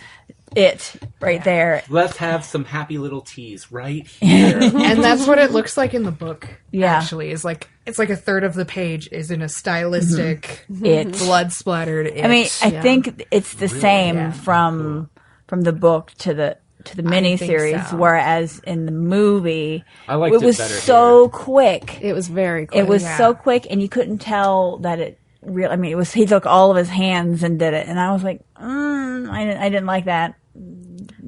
it right there. Let's have some happy little teas right here. And that's what it looks like in the book. Yeah. Actually, it's like a third of the page is in a stylistic, It. blood splattered. I mean, I think it's the same from the book to the miniseries, so. whereas whereas in the movie, I liked it was it better so quick. It was very quick. It was Yeah. so quick, and you couldn't tell that it real. I mean, it was he took all of his hands and did it, and I was like, I didn't like that.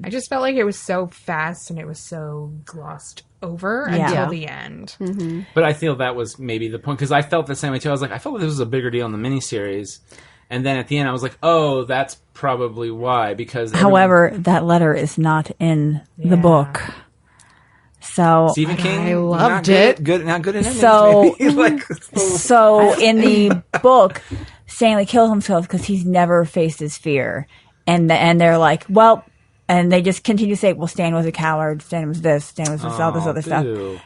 I just felt like it was so fast and it was so glossed over Yeah. until the end. But I feel that was maybe the point, because I felt the same way too. I was like, I felt like this was a bigger deal in the miniseries. And then at the end, I was like, oh, that's probably why. Because However, that letter is not in the Yeah. book. So Stephen King, I loved not good it. Not good at endings, So- maybe. Like, So in the book, Stanley kills himself because he's never faced his fear, and they're like, well, and they just continue to say, well, Stan was a coward, Stan was this, Stan was this, all this other stuff. boo.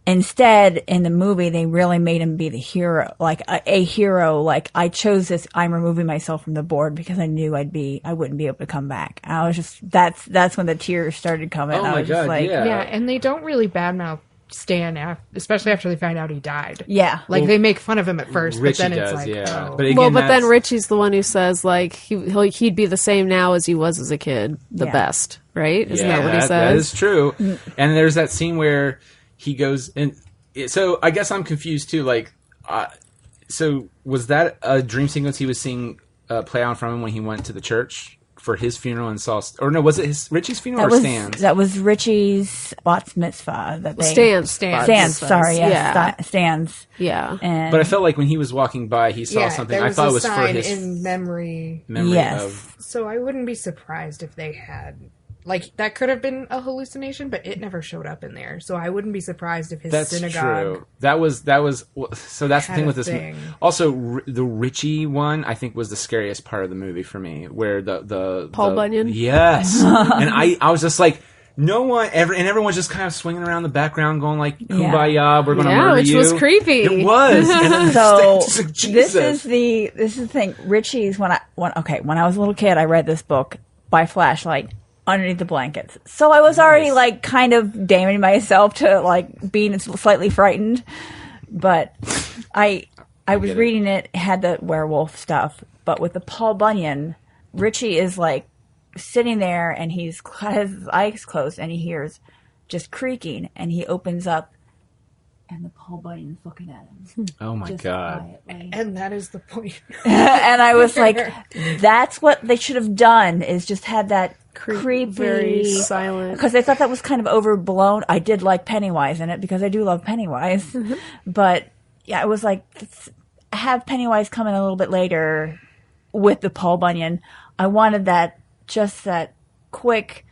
Instead, in the movie, they really made him be the hero, like a hero. Like, I chose this. I'm removing myself from the board because I knew I wouldn't be able to come back. I was just that's when the tears started coming. Oh I my was just God, like, yeah. Yeah, and they don't really badmouth Stan, especially after they find out he died. yeah. Like, they make fun of him at first, Richie but then it's does, like, yeah. oh. But again, Well, but then that's- Richie's the one who says, like, he'd be the same now as he was as a kid, the Yeah. best, right? Isn't that what he says? That is true. And there's that scene where he goes and so I guess I'm confused too. Like, So was that a dream sequence he was seeing play out from him when he went to the church for his funeral and saw? Or no, was it Richie's funeral or Stan's? That was Richie's bat mitzvah. Stan's. Sorry, yeah. Stan's. Yeah. But I felt like when he was walking by, he saw something. I thought it was for his in memory. Of. So I wouldn't be surprised if they had. Like, that could have been a hallucination, but it never showed up in there. So I wouldn't be surprised if his synagogue... That's true. That was... So that's the thing with this... Also, the Richie one, I think, was the scariest part of the movie for me. Where the Paul Bunyan? Yes. And I was just like... No one ever... And everyone's just kind of swinging around the background going like, Kumbaya, we're going to murder you. Which was creepy. It was. And so, like, this is the thing. Richie's... When I was a little kid, I read this book by flashlight underneath the blankets. So I was already like kind of damning myself to like being slightly frightened. But I was reading it, had the werewolf stuff, but with the Paul Bunyan, Richie is like sitting there and he's got his eyes closed and he hears just creaking and he opens up and the Paul Bunyan's looking at him. Oh my God. Quietly. And that is the point. And I was like, that's what they should have done, is just had that creepy, very silent. Because they thought that was kind of overblown. I did like Pennywise in it because I do love Pennywise. But yeah, it was like, have Pennywise come in a little bit later with the Paul Bunyan. I wanted that, just that quick,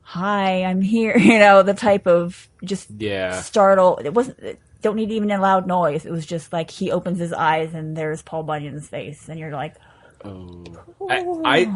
hi, I'm here, the type of just startle. It wasn't, don't need even a loud noise. It was just like he opens his eyes and there's Paul Bunyan's face and you're like, oh.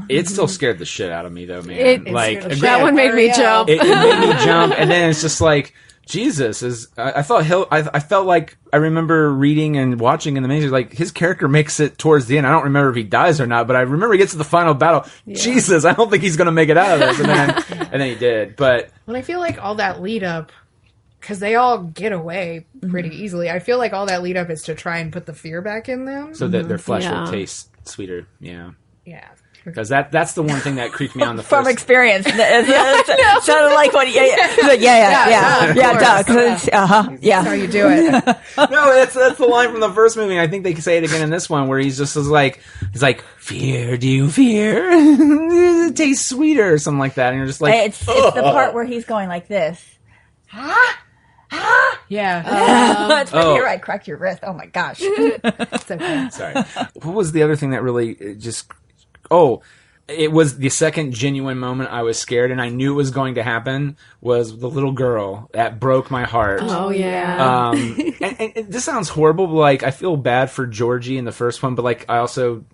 It still scared the shit out of me though, man. That one made me jump. It made me jump, and then it's just like, Jesus I felt like I remember reading and watching in the movie, like his character makes it towards the end. I don't remember if he dies or not, but I remember he gets to the final battle. Yeah. Jesus, I don't think he's going to make it out of this, and then he did. But I feel like all that lead up, because they all get away pretty easily. I feel like all that lead up is to try and put the fear back in them, so that their flesh will taste sweeter. Yeah. Because that's the one thing that creeped me on the from first. experience. It sounded like what? Yeah. That's how you do it. No, that's the line from the first movie. I think they can say it again in this one, where he's like, fear? Do you fear? It tastes sweeter, or something like that. And you're just like, it's the part where he's going like this. Yeah. You're right. Crack your wrist. Oh my gosh. It's okay. Sorry. What was the other thing that really just? Oh, it was the second genuine moment I was scared, and I knew it was going to happen, was the little girl. That broke my heart. Oh, yeah. And this sounds horrible, but, like, I feel bad for Georgie in the first one, but, like, I also...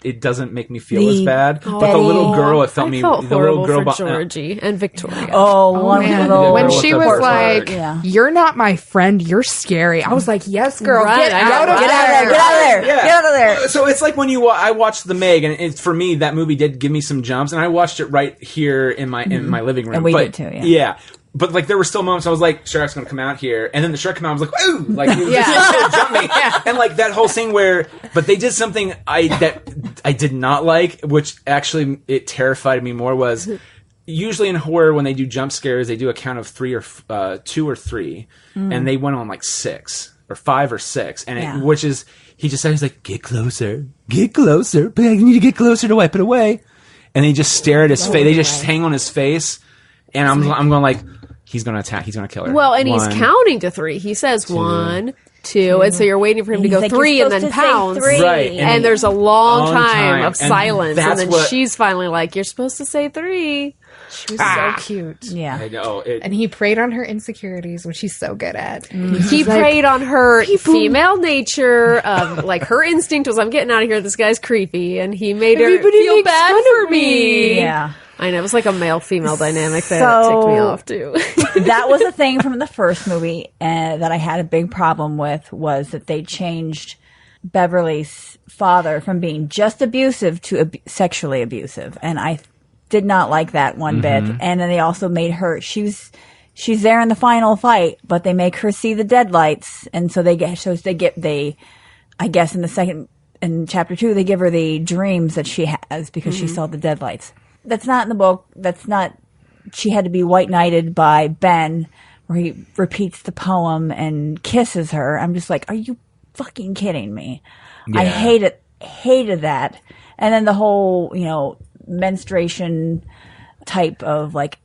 It doesn't make me feel as bad. But the little girl, it felt me... felt the little girl for Georgie and Victoria. When she was like, "You're not my friend, you're scary," I was like, "Yes, girl, get out of there. Get out of there." So it's like when I watched The Meg, and it's, for me, that movie did give me some jumps, and I watched it right here in my living room. And we did too, yeah. But, like, there were still moments I was like, Shrek's going to come out here. And then the Shrek came out, I was like, ooh! Like, he was just going to jump me. And, like, that whole scene where... But they did something that I did not like, which actually, it terrified me more, was... Usually in horror, when they do jump scares, they do a count of 2 or 3. And they went on, like, 6. Or 5 or 6. And which is... He just said, he's like, get closer. Get closer. But I need to get closer to wipe it away. And they just stare at his face. They just hang on his face. And I'm going like... He's going to attack. He's going to kill her. Well, and he's counting to 3. He says 1, 2, and so you're waiting for him to go 3 and then pounds. Right. And there's a long time of silence. And then she's finally like, you're supposed to say 3. She was so cute. Yeah. I know. And he preyed on her insecurities, which he's so good at. He preyed on her female nature. Like, her instinct was, I'm getting out of here. This guy's creepy. And he made her feel bad for me. Yeah. I know, it was like a male-female dynamic there that ticked me off, too. That was a thing from the first movie that I had a big problem with, was that they changed Beverly's father from being just abusive to sexually abusive. And I did not like that one bit. And then they also made her, she's there in the final fight, but they make her see the deadlights. And so I guess in chapter 2, they give her the dreams that she has because she saw the deadlights. That's not in the book. She had to be white knighted by Ben, where he repeats the poem and kisses her. I'm just like, are you fucking kidding me? Yeah. I hated that. And then the whole, menstruation type of like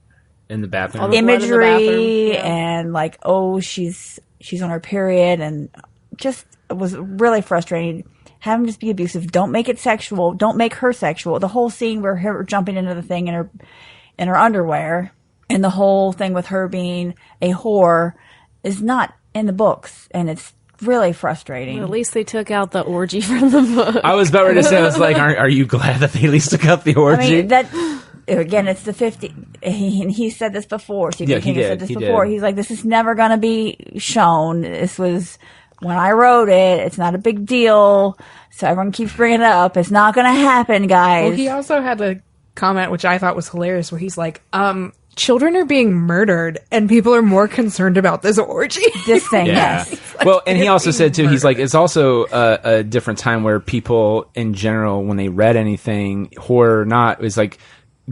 In the bathroom. All the blood in the bathroom, imagery yeah. and like, oh, she's on her period, and just it was really frustrating. Have him just be abusive. Don't make it sexual. Don't make her sexual. The whole scene where her jumping into the thing in her underwear, and the whole thing with her being a whore is not in the books, and it's really frustrating. At least they took out the orgy from the book. I was about ready to say, I was like, are you glad that they at least took out the I orgy? mean, that again, it's the 50. He said this before. Stephen King has said this before. He's like, this is never going to be shown. This was when I wrote it. It's not a big deal. So everyone keeps bringing it up. It's not going to happen, guys. Well, he also had a comment which I thought was hilarious, where he's like, children are being murdered, and people are more concerned about this orgy. This thing, Yeah. yes. Well, and he also said too, he's like, it's also a different time where people in general, when they read anything, horror or not, is like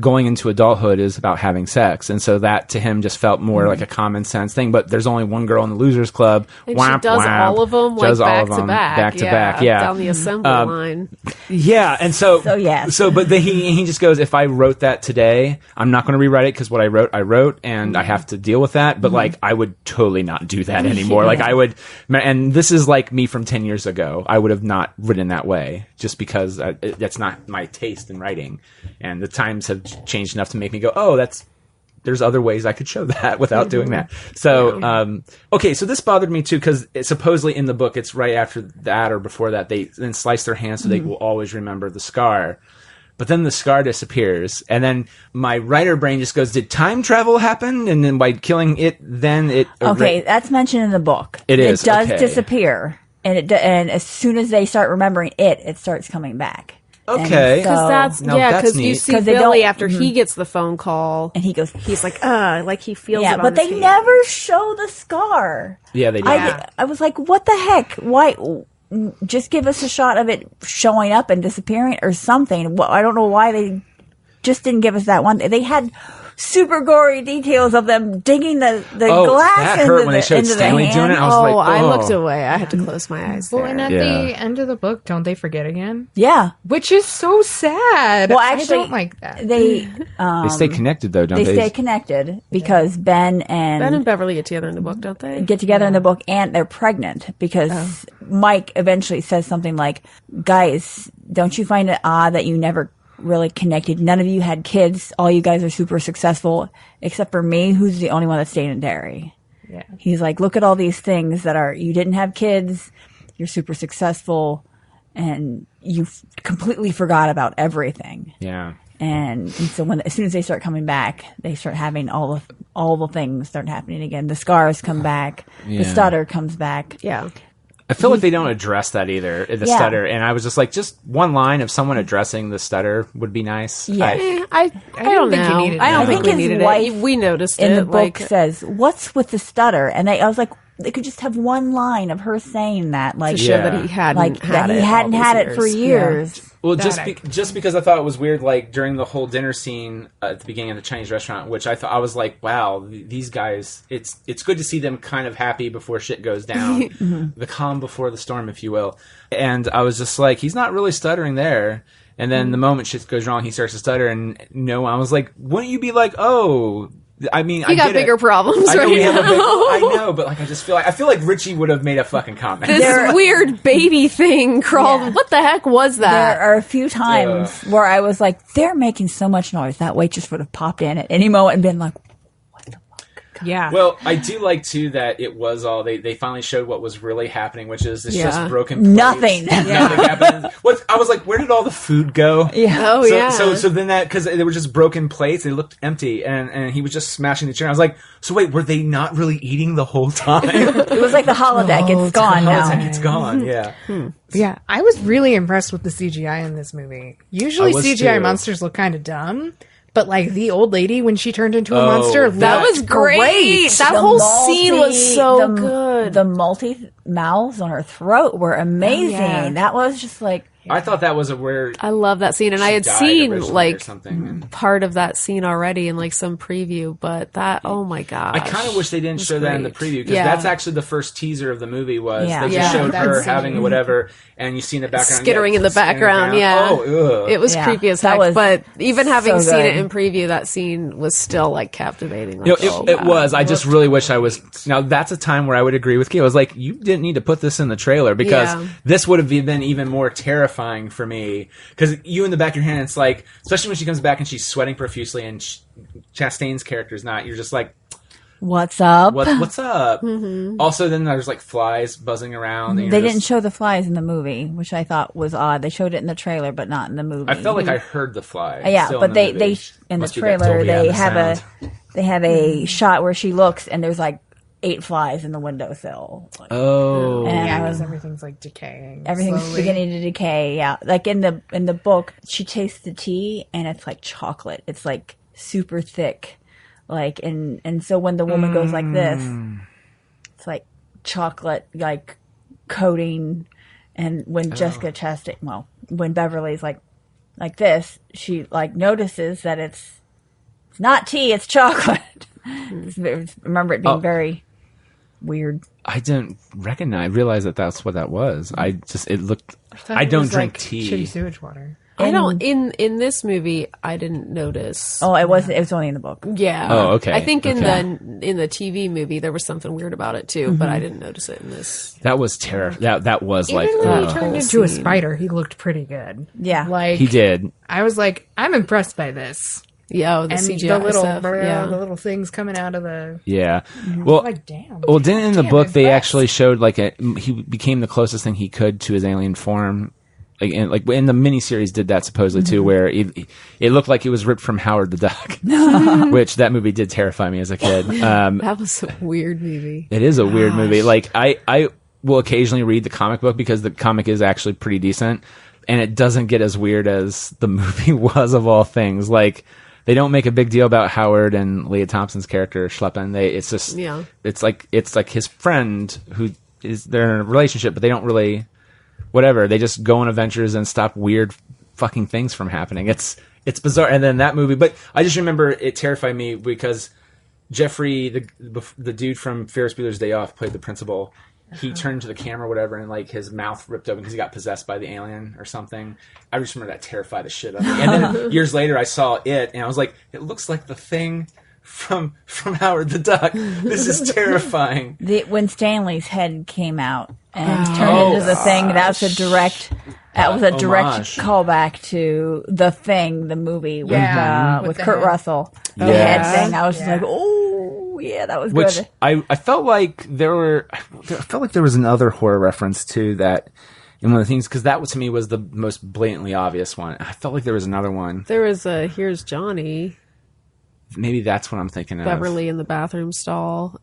going into adulthood is about having sex. And so that to him just felt more like a common sense thing. But there's only one girl in the Losers Club. And she does all of them, like, back to back. Back to back, yeah. Down the assembly line. Yeah, and so yeah. but then he just goes, if I wrote that today, I'm not going to rewrite it because what I wrote, and I have to deal with that. But like, I would totally not do that anymore. Like I would, and this is like me from 10 years ago. I would have not written that way just because that's not my taste in writing, and the times have changed enough to make me go, oh, there's other ways I could show that without doing that. So, okay, so this bothered me too, because supposedly in the book, it's right after that or before that, they then slice their hands so they will always remember the scar. But then the scar disappears, and then my writer brain just goes, did time travel happen? And then by killing it, then it... Okay, that's mentioned in the book. It is, It does okay. disappear, and as soon as they start remembering it starts coming back. Okay. Because No, that's because neat. you see 'Cause they Billy don't- after he gets the phone call, And he goes, he's like he feels it yeah, on but his they hand. never show the scar. Yeah, they do. I was like, what the heck? Why? Just give us a shot of it showing up and disappearing or something. Well, I don't know why they just didn't give us that one. They had super gory details of them digging the glass that into hurt when they showed into the Stanley hand. doing it. I was like, I oh. looked away. I had to close my eyes. Well, there. and at Yeah. the end of the book, don't they forget again? Yeah. Which is so sad. Well, actually, I don't like that. They They stay connected, though, don't they they? stay connected because Ben and Beverly get together in the book, don't they? get together in the book, and they're pregnant because Mike eventually says something like, guys, don't you find it odd that you never really connected? None of you had kids. All you guys are super successful except for me, who's the only one that stayed in Derry. Yeah. He's like, look at all these things that are, you didn't have kids, you're super successful, and you completely forgot about everything. Yeah. And so as soon as they start coming back, they start having all the things start happening again. The scars come back. Yeah. The stutter comes back. Yeah. I feel like they don't address that either, the Yeah. stutter. And I was just like, just one line of someone addressing the stutter would be nice. Yeah. I don't think you know. needed I don't that. think I we think his needed wife it. We noticed In it. the book like, says, what's with the stutter? And I was like, they could just have one line of her saying that, like, to show Yeah. that he hadn't like had that he it hadn't all had these it for years. years. Well, That just because I thought it was weird, like during the whole dinner scene at the beginning of the Chinese restaurant, which I was like, wow, these guys, it's good to see them kind of happy before shit goes down, the calm before the storm, if you will. And I was just like, he's not really stuttering there. And then the moment shit goes wrong, he starts to stutter. And no, I was like, wouldn't you be like, oh, I mean, You got bigger problems I know right we have a now. big, I know, but like, I feel like Richie would have made a fucking comment. This weird baby thing crawled. Yeah. What the heck was that? There are a few times where I was like, they're making so much noise. That waitress would have popped in at any moment and been like, Yeah. Well, I do like too that it was all they finally showed what was really happening, which is it's Yeah. just broken plates. Nothing. Nothing happened. I was like, where did all the food go? yeah. Oh, so, yeah. So then that, because they were just broken plates, they looked empty, and he was just smashing the chair. I was like, so wait, were they not really eating the whole time? It was like the holodeck. It's gone I was now. like, it's gone. Yeah. Yeah, I was really impressed with the CGI in this movie. Usually I was CGI too. monsters look kind of dumb, but like the old lady when she turned into a Oh, monster, that was great. That The whole scene was so the- good. The multi mouths on her throat were amazing. Oh, yeah. That was just like, I thought that was a weird. I love that scene, and I had died seen originally or like something. part of that scene already in like some preview, but that oh my gosh, I kind of wish they didn't show that in the preview because Yeah. that's actually the first teaser of the movie. Was Yeah. they just Yeah, showed that her scene. having whatever, and you see in the background skittering in the background. Yeah, Oh, ugh. it was Yeah, creepy as that heck. was But even having so seen good. it in preview, that scene was still like captivating. Like, You know, oh, it wow. was. I just really wish I was. Now that's a time where I would agree with Kay. I was like, you didn't need to put this in the trailer because Yeah. this would have been even more terrifying for me. Because you in the back of your hand, it's like, especially when she comes back and she's sweating profusely, and Chastain's character's not. You're just like, What's up? what's up? Mm-hmm. Also, then there's like flies buzzing around. And They you're didn't just- show the flies in the movie, which I thought was odd. They showed it in the trailer, but not in the movie. I felt like I heard the fly. Yeah, still but in the movie. they in the Must be that trailer Dolby they Atmos have sound. a shot where she looks and there's like 8 flies in the windowsill. Oh, And Yeah, I because was everything's like decaying. everything's slowly. beginning to decay. Yeah, like in the book, she tastes the tea and it's like chocolate. It's like super thick, like and so when the woman goes like this, it's like chocolate like coating. And when Jessica Chastain, well, when Beverly's like this, she like notices that it's not tea, it's chocolate. Remember it being very weird. I didn't realize that that's what that was. It looked. thought I it don't was, drink like, tea. Shitty sewage water. I don't in this movie. I didn't notice. Oh, it wasn't. It was only in the book. Yeah. Oh, okay. I think in Okay. the TV movie there was something weird about it too, but I didn't notice it in this. That was terrible. That was like. Even when he ugh. turned into a spider, he looked pretty good. Yeah. Like He did. I was like, I'm impressed by this. Yeah, the And CGI the little stuff. Yeah. the little things coming out of the Yeah. Well, like damn. well, didn't in the Damn, book they impressed. actually showed like he became the closest thing he could to his alien form. Like in the miniseries did that supposedly too, where it looked like it was ripped from Howard the Duck, which that movie did terrify me as a kid. That was a weird movie. It is a weird movie. Like I will occasionally read the comic book because the comic is actually pretty decent, and it doesn't get as weird as the movie was of all things. Like they don't make a big deal about Howard and Leah Thompson's character Schleppen. It's just it's like his friend who they're in a relationship, but they don't really whatever. They just go on adventures and stop weird fucking things from happening. It's bizarre. And then that movie, but I just remember it terrified me because Jeffrey, the dude from Ferris Bueller's Day Off, played the principal. He turned to the camera, or whatever, and like his mouth ripped open because he got possessed by the alien or something. I just remember that terrified the shit out of me. And then years later, I saw it, and I was like, "It looks like the thing from Howard the Duck. This is terrifying." When Stanley's head came out and turned into the thing, that's a direct. That was a direct homage. callback to The Thing, the movie with Yeah. With with the Kurt head. Russell. The Yes. head thing. I was just Yeah. like, oh yeah, that was Which good. I felt like I felt like there was another horror reference to that in one of the things because that to me was the most blatantly obvious one. I felt like there was another one. There was a Here's Johnny, Maybe that's what I'm thinking of. Beverly in the bathroom stall,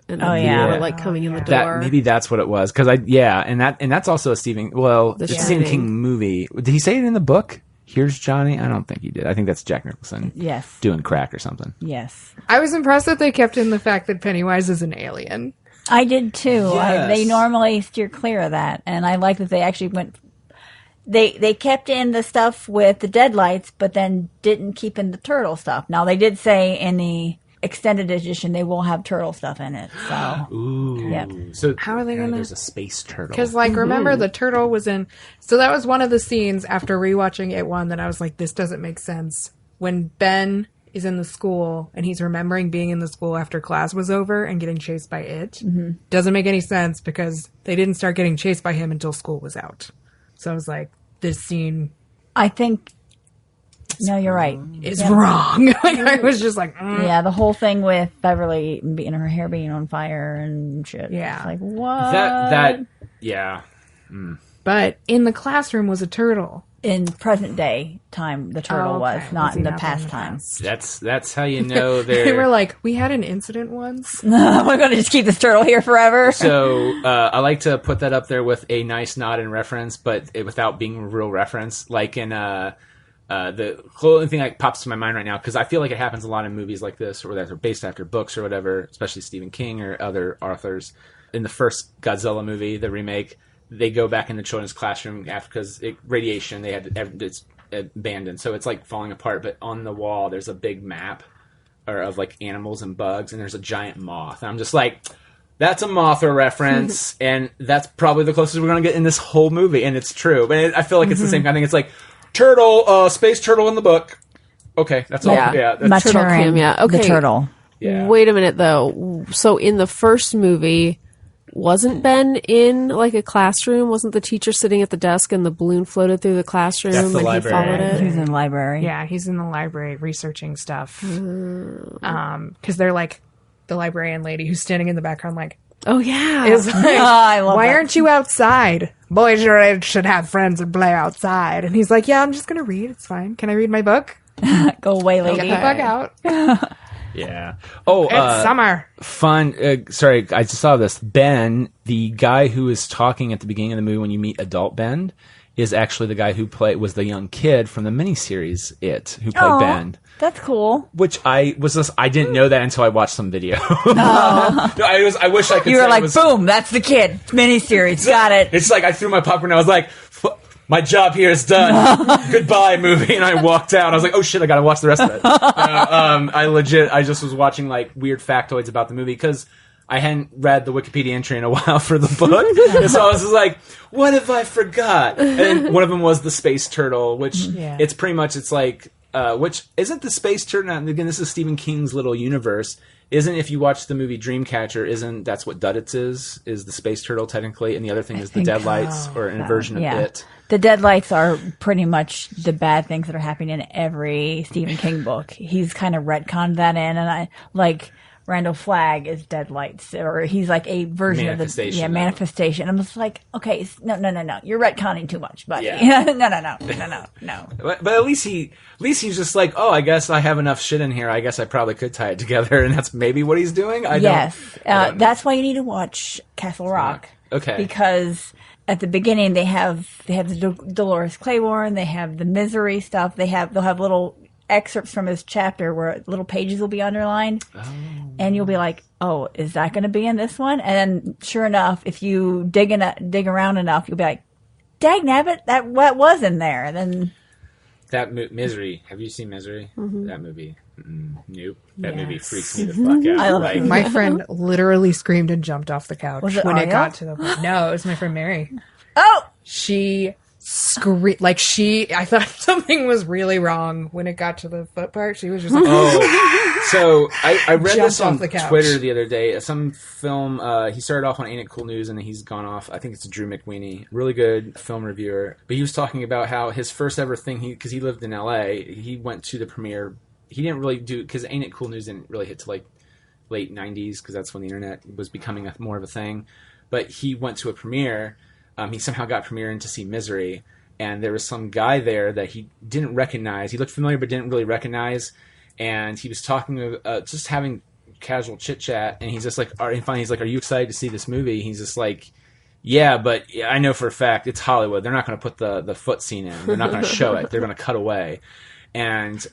and Oh, the yeah. door, like coming in the door. That maybe that's what it was because and that's also a Stephen The it's a Stephen Shining. King movie. Did he say it in the book? Here's Johnny. I don't think he did. I think that's Jack Nicholson Yes. doing crack or something. Yes. I was impressed that they kept in the fact that Pennywise is an alien. I did too. Yes. They normally steer clear of that, and I like that they actually went. They kept in the stuff with the deadlights, but then didn't keep in the turtle stuff. Now they did say in the extended edition they will have turtle stuff in it. So Ooh. Yep. So How are they gonna- There's a space turtle. Because, like, remember the turtle was in. So that was one of the scenes after rewatching it one that I was like, this doesn't make sense. When Ben is in the school and he's remembering being in the school after class was over and getting chased by it, doesn't make any sense because they didn't start getting chased by him until school was out. So I was like, this scene I think. No, you're right. is wrong. Like, I was just like, Yeah, the whole thing with Beverly and her hair being on fire and shit. Yeah. It's like what? that yeah. But in the classroom was a turtle. In present day time, the turtle Oh, okay. was not Was he in the not past in the time. past? That's how you know they're. They were like, we had an incident once. We're going to just keep this turtle here forever. So I like to put that up there with a nice nod and reference, but without being a real reference. Like in the only thing that pops to my mind right now, because I feel like it happens a lot in movies like this, or that are based after books or whatever, especially Stephen King or other authors. In the first Godzilla movie, the remake, they go back in the children's classroom after because radiation. They had it's abandoned, so it's like falling apart. But on the wall, there's a big map of like animals and bugs, and there's a giant moth. And I'm just like, that's a Mothra reference, and that's probably the closest we're going to get in this whole movie, and it's true. But I feel like it's the same kind of thing. It's like turtle, space turtle in the book. Okay, that's all. Yeah, that's Turtle Cream, yeah. Okay. The turtle. Yeah. Wait a minute, though. So in the first movie, wasn't Ben in like a classroom? Wasn't the teacher sitting at the desk and the balloon floated through the classroom? That's the and library. He followed it? He's in the library. Yeah, he's in the library researching stuff. Because they're like the librarian lady who's standing in the background, like, Oh yeah. is like, I love why that. aren't you outside? Boys your age should have friends and play outside. And he's like, yeah, I'm just gonna read. It's fine. Can I read my book? Go away, Get lady. the book out. Yeah. Oh, It's summer. fun. Sorry, I just saw this. Ben, the guy who is talking at the beginning of the movie when you meet adult Ben, is actually the guy who was the young kid from the miniseries who played Aw, Ben. That's cool. Which I didn't know that until I watched some video. No, I wish I could. You were say like, it was, boom, that's the kid. Miniseries. Got it. It's like I threw my popcorn and I was like, my job here is done. Goodbye, movie. And I walked out. I was like, oh shit, I gotta watch the rest of it. I just was watching like weird factoids about the movie because I hadn't read the Wikipedia entry in a while for the book. And so I was just like, what if I forgot? And one of them was the space turtle, which it's pretty much, it's like, which isn't the space turtle. And again, this is Stephen King's little universe. Isn't, if you watch the movie Dreamcatcher, that's what Duddits is the space turtle technically, and the other thing is the Deadlights, or an inversion of it. The Deadlights are pretty much the bad things that are happening in every Stephen King book. He's kind of retconned that in, and I like Randall Flagg is Deadlights, or he's like a version of the manifestation. I'm just like, okay, no, you're retconning too much, buddy. Yeah. No. But at least he's just like, oh, I guess I have enough shit in here. I guess I probably could tie it together, and that's maybe what he's doing. I don't know. That's why you need to watch Castle Rock. Okay, because at the beginning they have the Dolores Claiborne, they have the Misery stuff, they'll have little excerpts from his chapter where little pages will be underlined, and you'll be like, oh, is that going to be in this one? And then sure enough, if you dig around enough, you'll be like, dagnabbit, that what was in there. And then that Misery. Have you seen Misery? Mm-hmm. That movie. Nope. That movie freaks me the fuck out. My friend literally screamed and jumped off the couch when it got to the point. No, it was my friend Mary. Oh, she screamed like I thought something was really wrong when it got to the foot part. She was just like, oh. So I read jumped this on off the couch. Twitter the other day. Some film. He started off on Ain't It Cool News, and he's gone off. I think it's Drew McWeeny, really good film reviewer. But he was talking about how his first ever thing, because he lived in L.A., he went to the premiere. He didn't really do, because Ain't It Cool News didn't really hit to like late 90s, because that's when the internet was becoming more of a thing. But he went to a premiere. He somehow got premiere in to see Misery, and there was some guy there that he didn't recognize. He looked familiar but didn't really recognize, and he was talking, just having casual chit chat, and he's just like, and finally he's like, "Are you excited to see this movie?" He's just like, "Yeah, but I know for a fact it's Hollywood. They're not going to put the foot scene in. They're not going to show it. They're going to cut away." And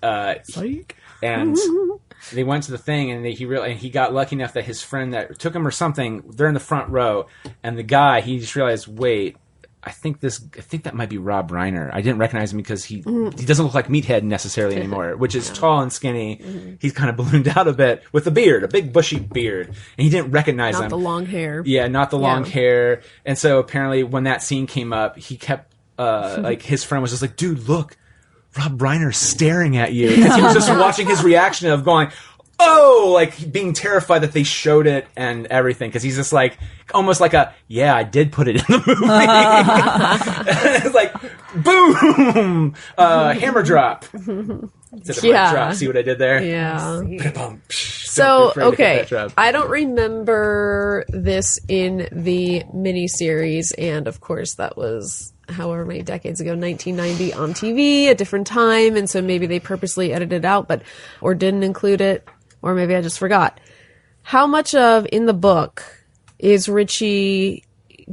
they went to the thing, and he got lucky enough that his friend that took him or something, they're in the front row, and the guy, he just realized, wait, I think that might be Rob Reiner. I didn't recognize him because he doesn't look like Meathead necessarily anymore, which is tall and skinny. Mm-hmm. He's kind of ballooned out a bit with a beard, a big bushy beard, and he didn't recognize him. Not the long hair. Yeah, not the long hair. And so apparently when that scene came up, he kept like his friend was just like, dude, look, Rob Reiner's staring at you. Because he was just watching his reaction of going, oh, like being terrified that they showed it and everything. Because he's just like, almost like I did put it in the movie. It's like, boom! Hammer drop. Instead of mic drop. See what I did there? Yeah. So, okay. I don't remember this in the miniseries, and of course that was however many decades ago, 1990 on TV, a different time, and so maybe they purposely edited it out, or didn't include it, or maybe I just forgot. How much of in the book is Richie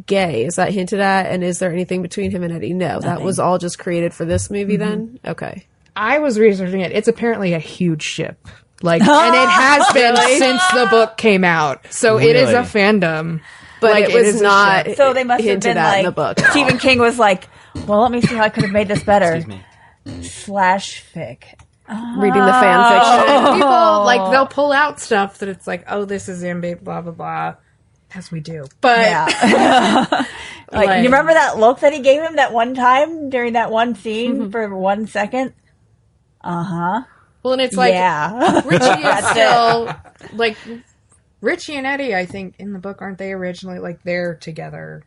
gay? Is that hinted at, and is there anything between him and Eddie? No, that was all just created for this movie. Then okay. I was researching it. It's apparently a huge ship. And it has been since the book came out. So it is a fandom. but Like, it it was is a not ship. So they must have hinted been at like in the book. Stephen King was like, well, let me see how I could have made this better. Excuse me. Slash fic. Reading the fan fiction. People, like, they'll pull out stuff that it's like, oh, this is in blah, blah, blah, as we do. But, Yeah. Like, you remember that look that he gave him that one time during that one scene for 1 second? well, and it's like, Yeah. Richie is still, like, Richie and Eddie, I think, in the book, aren't they originally, like, they're together,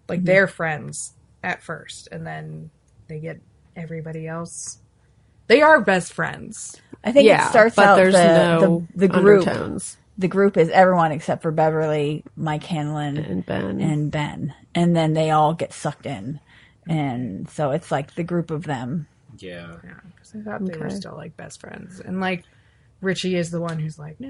like, they're friends at first, and then they get everybody else. They are best friends. I think it starts but out there's no the group. undertones. The group is everyone except for Beverly, Mike Hanlon, And Ben. And then they all get sucked in. And so it's like the group of them. Yeah. Yeah, because I thought they were still, like, best friends. And, like, Richie is the one who's like, no,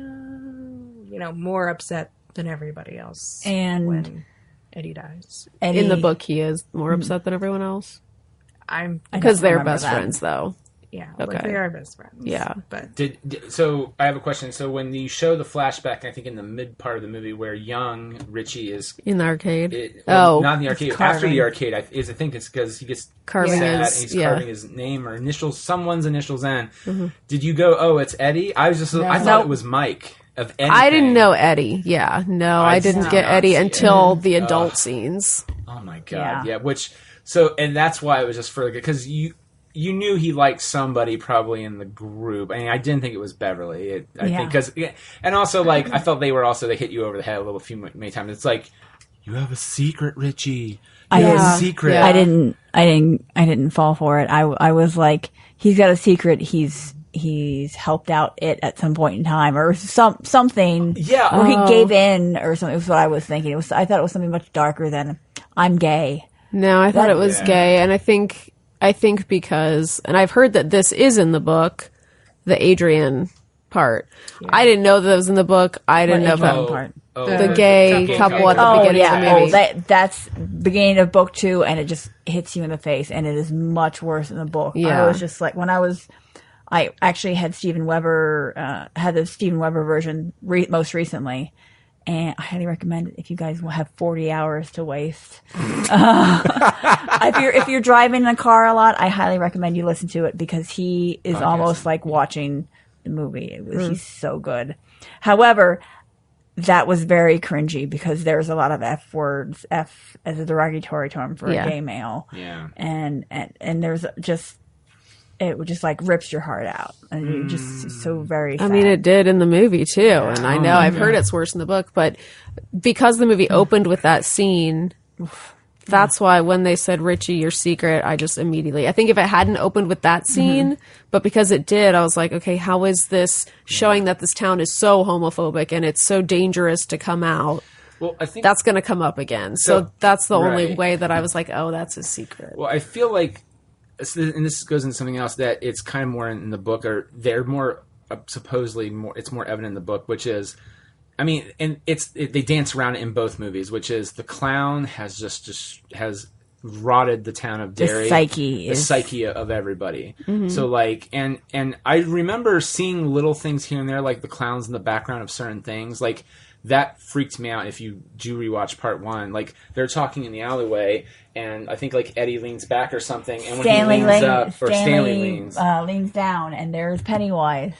you know, more upset than everybody else. And when Eddie dies. Eddie, In the book, he is more upset than everyone else. don't Because they're remember best that. friends, though. Yeah, Okay. like, they are best friends. Yeah. But So I have a question. So when you show the flashback, I think in the mid part of the movie where young Richie is In the arcade. not in the arcade. carving. After the arcade, I think it's because he gets Carving sad his- and he's yeah. carving his name or initials, someone's initials in. Did you go? Oh, it's Eddie. I thought No. it was Mike. Of anything. I didn't know Eddie. Yeah. No, I didn't did get not Eddie see until it. the adult scenes. Oh my god. Yeah. Yeah. And that's why it was just further because you knew he liked somebody probably in the group. I mean, I didn't think it was Beverly. I think because, and also like I felt they hit you over the head a little many times. It's like you have a secret, Richie. You have a secret. Yeah. I didn't fall for it. I was like, he's got a secret. He's helped out it at some point in time or something. Yeah. Or he gave in or something. It was what I was thinking. I thought it was something much darker than I'm gay. No, I thought it was gay, and I think because, and I've heard that this is in the book, the Adrian part. I didn't know that was in the book. I didn't know Adrian that part? the gay couple at the beginning of the movie. That's beginning of book 2, and it just hits you in the face, and it is much worse in the book. Yeah. I was just like, I actually had Steven Weber, had the Steven Weber version most recently, and I highly recommend it if you guys will have 40 hours to waste. If you're driving in a car a lot, I highly recommend you listen to it because he is almost like watching the movie. He's so good. However, that was very cringy because there's a lot of F words, F as a derogatory term for a gay male. Yeah. And there's just, it just like rips your heart out. And you're just so very sad. I mean, it did in the movie too, and I know I've heard it's worse in the book, but because the movie opened with that scene, that's why when they said, Richie, your secret, I just immediately, I think if it hadn't opened with that scene, but because it did, I was like, okay, how is this showing that this town is so homophobic and it's so dangerous to come out? Well, I think That's going to come up again. So that's the only right. way that I was like, oh, that's a secret. Well, I feel like, and this goes into something else that it's kind of more in the book, or they're more supposedly more. It's more evident in the book, which is, I mean, and they dance around it in both movies, which is the clown has just has rotted the town of Derry, the psyche of everybody. So like, and I remember seeing little things here and there, like the clowns in the background of certain things, like. That freaked me out if you do rewatch part 1. Like, they're talking in the alleyway, and I think, like, Eddie leans back or something, and when he leans up, or Stanley leans down, and there's Pennywise.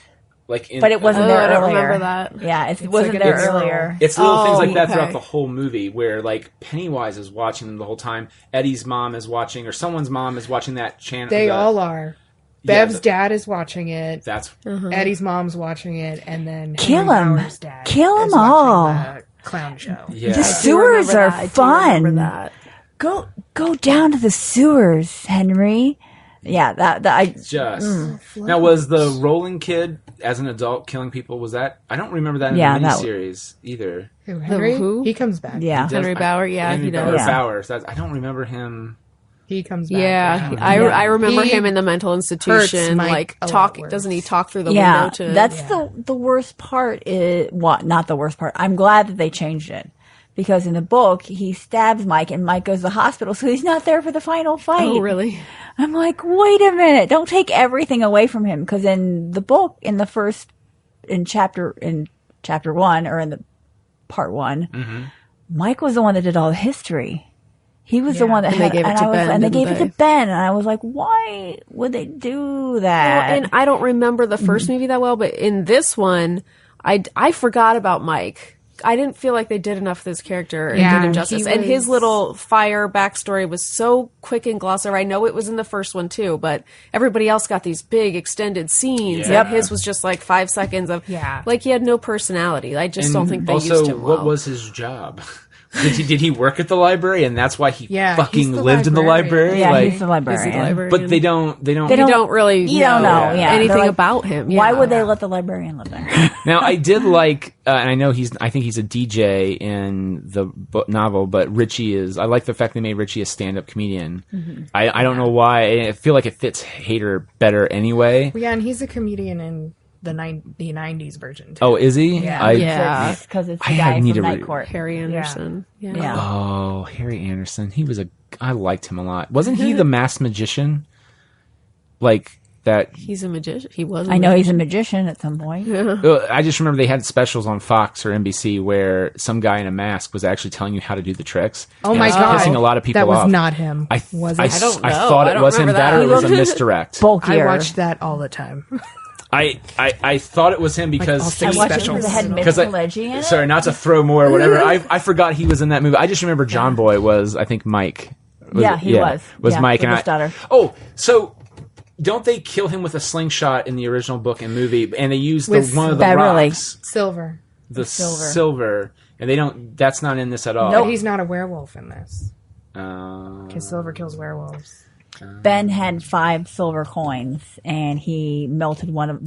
Like But it wasn't there I don't earlier. remember that. Yeah, it wasn't like there an earlier. It's little things like that okay. throughout the whole movie, where, like, Pennywise is watching them the whole time, Eddie's mom is watching, or someone's mom is watching that channel. they all are. Bev's dad is watching it. That's... Eddie's mom's watching it, and then Kill Henry him. Bauer's dad Kill 'em is watching all. the clown show. Yeah. The sewers are I do fun. remember that. Go down to the sewers, Henry. Yeah, Now, was the Rolling Kid, as an adult, killing people, was that... I don't remember that in the miniseries either. Who, Henry? who? He comes back. yeah. Henry Bauer, yeah, Henry he does. Bauer, Yeah. Bowers. I don't remember him... He comes back. Yeah, now. I remember He him in the mental institution, Mike like a lot talk. worse. Doesn't he talk through the Yeah, window to? that's the worst part. Not the worst part. I'm glad that they changed it because in the book he stabs Mike and Mike goes to the hospital, so he's not there for the final fight. Oh, really? I'm like, wait a minute! Don't take everything away from him because in the book, in chapter 1 or in the part 1, Mike was the one that did all the history. He was the one that And they gave it to Ben, and they didn't gave it to Ben, and I was like, why would they do that? Well, and I don't remember the first movie that well, but in this one, I forgot about Mike. I didn't feel like they did enough for this character and did him justice. And his little fire backstory was so quick and glossy. I know it was in the first one too, but everybody else got these big extended scenes. Yeah. And his was just like 5 seconds of, like he had no personality. I just don't think they used him well. What was his job? Did he work at the library, and that's why he fucking he's lived in the library? Yeah, like, he's the librarian. but they don't You don't really know anything Like, about him. Why would they let the librarian live there? Now, I did like, and I know I think he's a DJ in the novel, but I like the fact they made Richie a stand-up comedian. Mm-hmm. I don't know why. I feel like it fits Hader better anyway. Yeah, and he's a comedian in the 90s version too. Oh, is he? Yeah. Because it's the guy from Night Court. Harry Anderson. Yeah. Oh, Harry Anderson. I liked him a lot. Wasn't he the masked magician? Like that. He's a magician. He was. I know he's a magician at some point. I just remember they had specials on Fox or NBC where some guy in a mask was actually telling you how to do the tricks. Oh my God. Pissing a lot of people that was off. not him. I don't know. I thought I it don't was him. remember That that. or it was a misdirect. Bulkier. I watched that all the time. I thought it was him because Like, I watched it because it had Mitch Pileggi in it. sorry, not to throw more or whatever. I forgot he was in that movie. I just remember John Boy was, I think, Mike. He was. Yeah, Mike with and his daughter. Oh, so don't they kill him with a slingshot in the original book and movie? And they use one of the Beverly. rocks, Silver. the silver, and they don't. That's not in this at all. No, he's not a werewolf in this. Uh, Because Silver kills werewolves. Ben had 5 silver coins, and they melted one of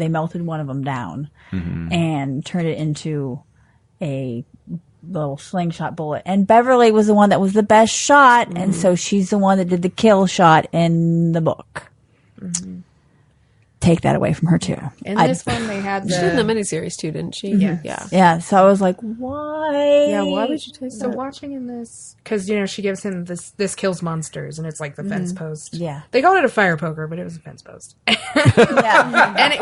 them down and turned it into a little slingshot bullet. And Beverly was the one that was the best shot, and so she's the one that did the kill shot in the book. Take that away from her too. In this one, they had She did the miniseries too, didn't she? Yes. Yeah, so I was like, why? Yeah, why would you take So that? watching in this, because she gives him this kills monsters, and it's like the fence post. Yeah. They called it a fire poker, but it was a fence post. Yeah. And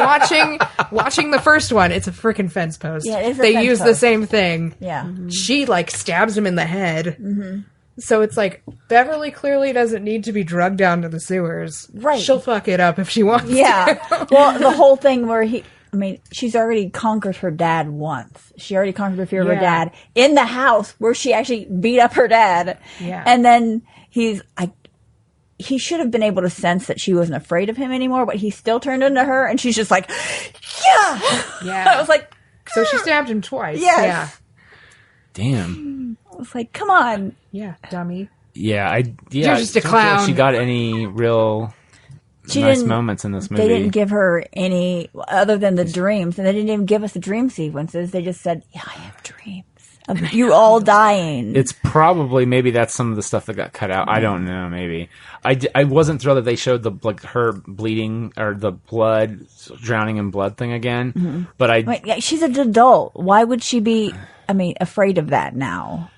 watching the first one, it's a freaking fence post. Yeah, it is a they fence use the post. same thing. Yeah. She stabs him in the head. So it's like Beverly clearly doesn't need to be drugged down to the sewers. Right. She'll fuck it up if she wants. Yeah. to. Well, the whole thing where she's already conquered her dad once. She already conquered the fear of her dad in the house where she actually beat up her dad. Yeah. And then he should have been able to sense that she wasn't afraid of him anymore, but he still turned into her, and she's just like, yeah. Yeah. I was like, So she stabbed him twice. Yes. damn. I was like, come on. Yeah, dummy. Yeah, You're just a I don't feel like clown. she got any real She nice didn't- moments in this movie. They didn't give her any other than the dreams, and they didn't even give us the dream sequences. They just said, yeah, I have dreams of you all dying. It's probably, maybe that's some of the stuff that got cut out. I don't know. Maybe I wasn't thrilled that they showed her bleeding or the blood drowning in blood thing again. But She's an adult. Why would she be? Afraid of that now.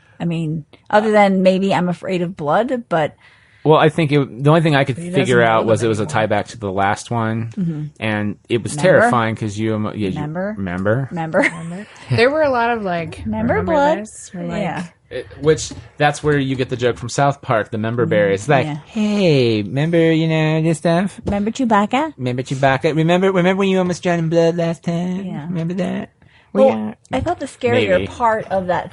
Other than maybe I'm afraid of blood, but well, I think the only thing I could doesn't figure out know was them it was a anymore. tie back to the last one, and it was Remember? terrifying because remember. remember? There were a lot of Remember blood? this? We're like, Yeah. Which that's where you get the joke from South Park, the member berry. It's like, Yeah. hey, remember this stuff? Remember Chewbacca? Remember Chewbacca? Remember when you almost drowned in blood last time? Yeah. Remember that? Well, I thought the scarier Maybe. part of that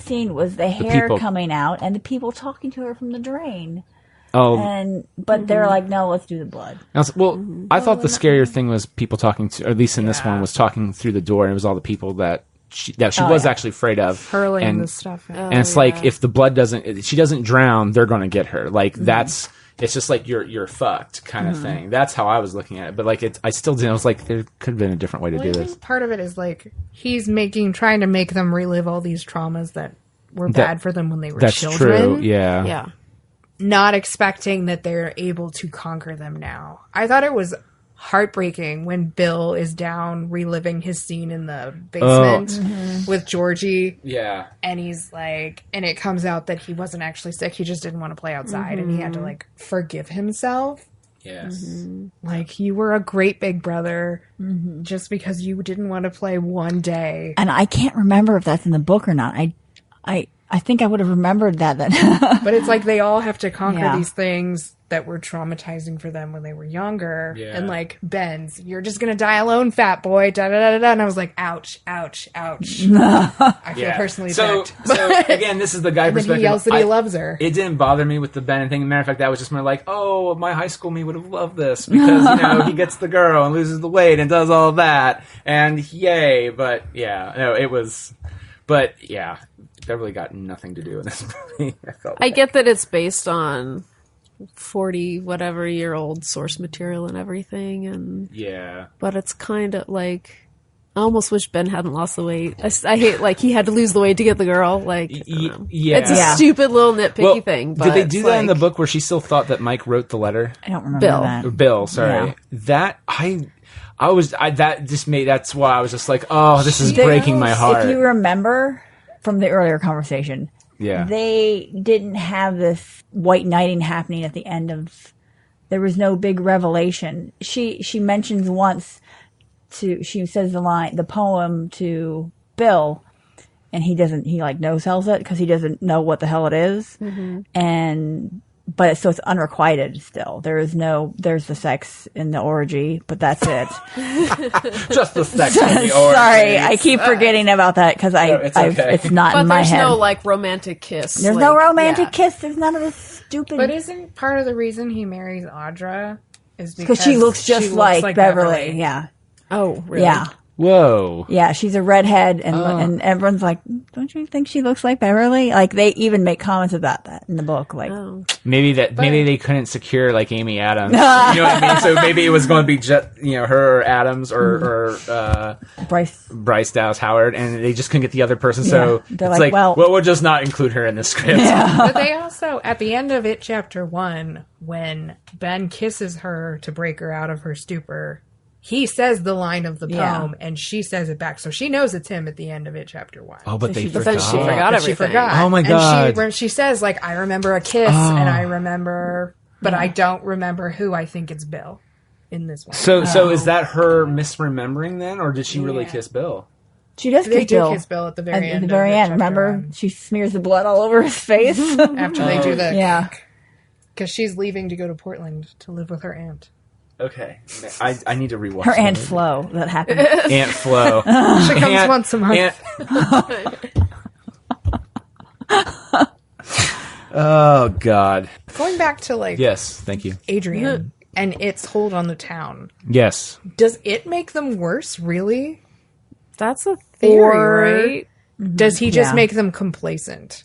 scene was the hair people. coming out and the people talking to her from the drain. Oh, But they're like, no, let's do the blood. I thought the scarier thing was people talking to, or at least in this one, was talking through the door, and it was all the people that she was actually afraid of. hurling and, the stuff. And it's like, if the blood she doesn't drown, they're going to get her. Like, it's just like you're fucked kind of thing. That's how I was looking at it. But like, I still didn't. I was like, there could have been a different way to do I this. think part of it is like he's trying to make them relive all these traumas that were bad for them when they were That's children. true. Yeah. Yeah. Not expecting that they're able to conquer them now. I thought it was heartbreaking when Bill is down reliving his scene in the basement with Georgie. Yeah. And he's like, and it comes out that he wasn't actually sick. He just didn't want to play outside, and he had to forgive himself. Yes. Like, you were a great big brother just because you didn't want to play one day. And I can't remember if that's in the book or not. I think I would have remembered that then. But it's like they all have to conquer Yeah. these things that were traumatizing for them when they were younger. Yeah. And like, Ben's, you're just going to die alone, fat boy, da da da da da. And I was like, ouch, ouch, ouch. I feel personally attacked. So again, this is the guy And then perspective. he yells that he loves her. It didn't bother me with the Ben thing. Matter of fact, that was just my like, oh, my high school me would have loved this because he gets the girl and loses the weight and does all that and yay. But yeah, no, it was. But yeah, that really got nothing to do with this movie. I get that it's based on 40-whatever-year-old source material and everything, and yeah. but it's kind of like I almost wish Ben hadn't lost the weight. I hate like he had to lose the weight to get the girl. Like, I don't know. Yeah. It's a stupid little nitpicky thing. But did they do it's that in the like- book where she still thought that Mike wrote the letter? I don't remember Bill. that. Or Bill, sorry. Yeah. That's why I was just like, oh, this is breaking my heart. If you remember from the earlier conversation, Yeah. they didn't have this white knighting happening at the end of. There was no big revelation. She mentions once she says the poem to Bill, and he like no sells it because he doesn't know what the hell it is, but so it's unrequited still. There's the sex in the orgy, but that's it. Just the sex in the orgy. Sorry, I keep forgetting about that because it's okay. it's not But in my there's head. no like romantic kiss. There's like, no romantic yeah. kiss. There's none of this stupid. But isn't part of the reason he marries Audra is because she looks just like Beverly. Yeah, Oh, really? yeah, Whoa. yeah. She's a redhead, and everyone's like, "Don't you think she looks like Beverly?" Like they even make comments about that in the book. Like, Oh. Maybe they couldn't secure like Amy Adams. You know what I mean? So maybe it was going to be just, her or Adams or Bryce Dallas Howard, and they just couldn't get the other person. So Yeah. They're it's like, well- we'll just not include her in the script. But they also, at the end of it, chapter 1, when Ben kisses her to break her out of her stupor, he says the line of the poem, and she says it back. So she knows it's him at the end of it, chapter 1. Oh, but they But forgot. then she forgot But she everything. forgot. Oh my God. And when she says, like, I remember a kiss, and I remember, but I don't remember who. I think it's Bill in this one. So is that her misremembering then, or did she really kiss Bill? she does They kiss do Bill kiss Bill at the very at end. the very of end. chapter Remember, 1, she smears the blood all over his face. after they do the Yeah. because she's leaving to go to Portland to live with her aunt. Okay, I need to rewatch Her that Aunt movie. Flo. That happened. Aunt Flo. She comes once a month. Oh God. Going back to like Yes, thank you. Adrian and its hold on the town. Yes. Does it make them worse, really? That's a theory, Or right? does he just Yeah. make them complacent?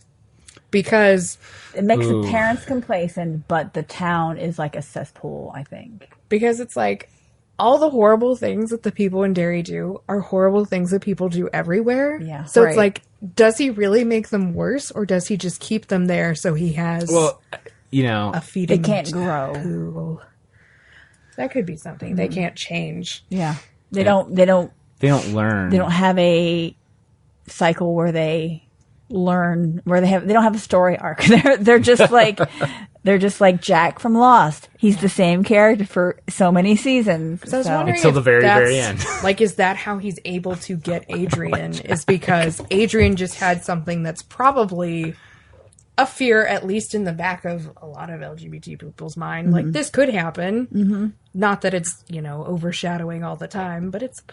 Because It makes the parents complacent, but the town is like a cesspool, I think. it's like all the horrible things that the people in Derry do are horrible things that people do everywhere. Yeah. So Right. it's like, does he really make them worse, or does he just keep them there so he has Well, a feeding They can't grow. pool? That could be something. They can't change. Yeah. They Yeah. don't they don't learn. they don't have a cycle where they learn, where they don't have a story arc. They're just like Jack from Lost. He's the same character for so many seasons. So I was wondering Until if the very, that's- very end. Like, is that how he's able to get Adrian? Is because Adrian just had something that's probably a fear, at least in the back of a lot of LGBT people's mind. Like, this could happen. Mm-hmm. Not that it's, overshadowing all the time, but it's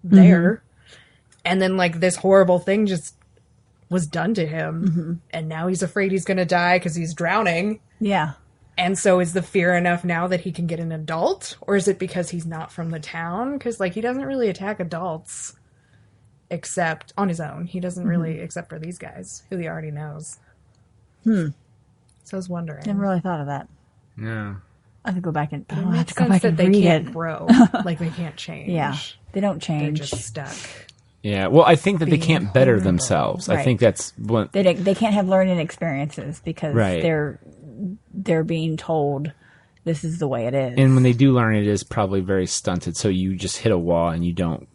there. And then, like, this horrible thing just was done to him. And now he's afraid he's going to die because he's drowning. Yeah. And so is the fear enough now that he can get an adult? Or is it because he's not from the town? Because, like, he doesn't really attack adults except on his own. He doesn't really, except for these guys who he already knows. So I was wondering. Never really thought of that. Yeah. I have to go back and It I'll have makes to go sense back that and they read can't it. grow. Like, they can't change. Yeah. They don't They're change. just stuck. Yeah. Well, I think that they Being can't better horrible. themselves. I Right. think that's what. They can't have learning experiences because Right. they're being told this is the way it is. And when they do learn, it is probably very stunted. So you just hit a wall and you don't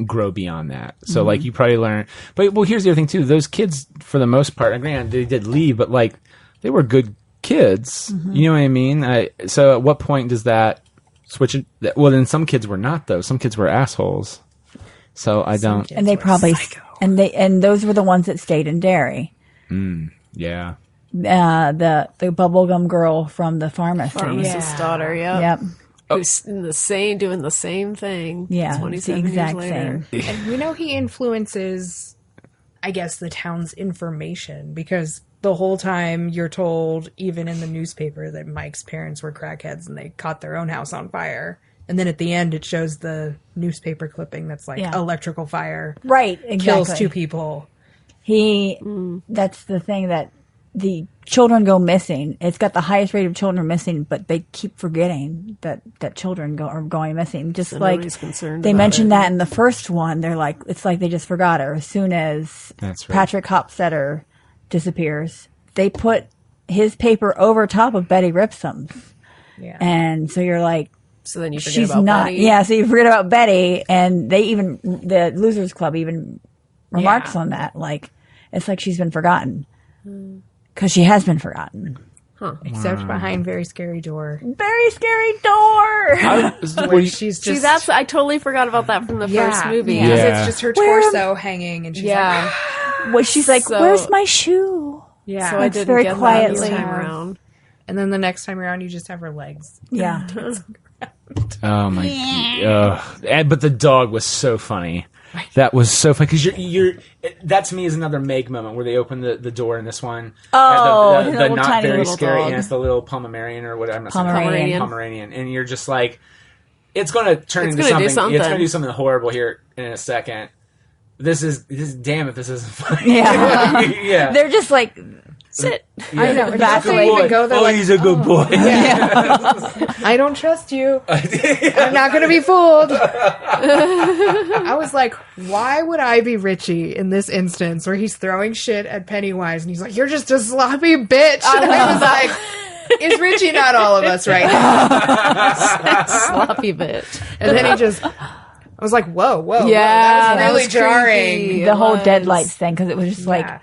grow beyond that. So like you probably learn. But well, here's the other thing too. Those kids, for the most part, granted they did leave, but like they were good kids. You know what I mean? So at what point does that switch it? Well, then some kids were not though. Some kids were assholes. So I don't. and they probably and those were the ones that stayed in Derry. Yeah. The bubblegum girl from the pharmacy. Pharmacist's daughter, Yep. Who's doing the same thing. Yeah, it's the 27 exact years later. same. And we know he influences, I guess, the town's information, because the whole time you're told, even in the newspaper, that Mike's parents were crackheads and they caught their own house on fire. And then at the end, it shows the newspaper clipping that's like electrical fire. Right, exactly. Kills 2 people. That's the thing, that the children go missing. It's got the highest rate of children missing, but they keep forgetting that children are going missing. Just So like nobody's concerned they about mentioned it. that in the first one, they're like, it's like they just forgot her. As soon as That's right. Patrick Hopstetter disappears, they put his paper over top of Betty Ripsom's. Yeah. And so you're like, So then you forget she's about not. Betty. Yeah, so you forget about Betty, and the Losers Club even remarks on that. Like, it's like she's been forgotten. Because she has been forgotten. Except behind Very Scary Door. Very scary door. Where she's just... See, I totally forgot about that from the first movie. Because Yeah. it's just her torso hanging, and she's like... Well, she's like, So- where's my shoe? Yeah. So I It's didn't very get quietly. that this time around. And then the next time around, you just have her legs. Yeah. Oh my! But the dog was so funny. That was so funny because you're. That to me is another Meg moment where they open the door in this one. Oh, the the little not tiny very little scary, dog. and it's the little Pomeranian or whatever. I'm not saying Pomeranian. Pomeranian, and you're just like, it's going to turn It's into gonna do something. It's going something. to do something horrible here in a second. This is damn if this isn't funny. Yeah. yeah. They're just like, Sit. I know. That's Don't the way even to go there. Oh, Like, he's a good boy. I don't trust you. I'm not going to be fooled. I was like, why would I be Richie in this instance where he's throwing shit at Pennywise and he's like, you're just a sloppy bitch. And I was like, is Richie not all of us right now? Sloppy bitch. And then he just, I was like, whoa, Yeah, that was really that was jarring. creepy. the whole was. Deadlights thing, because it was just like, Yeah.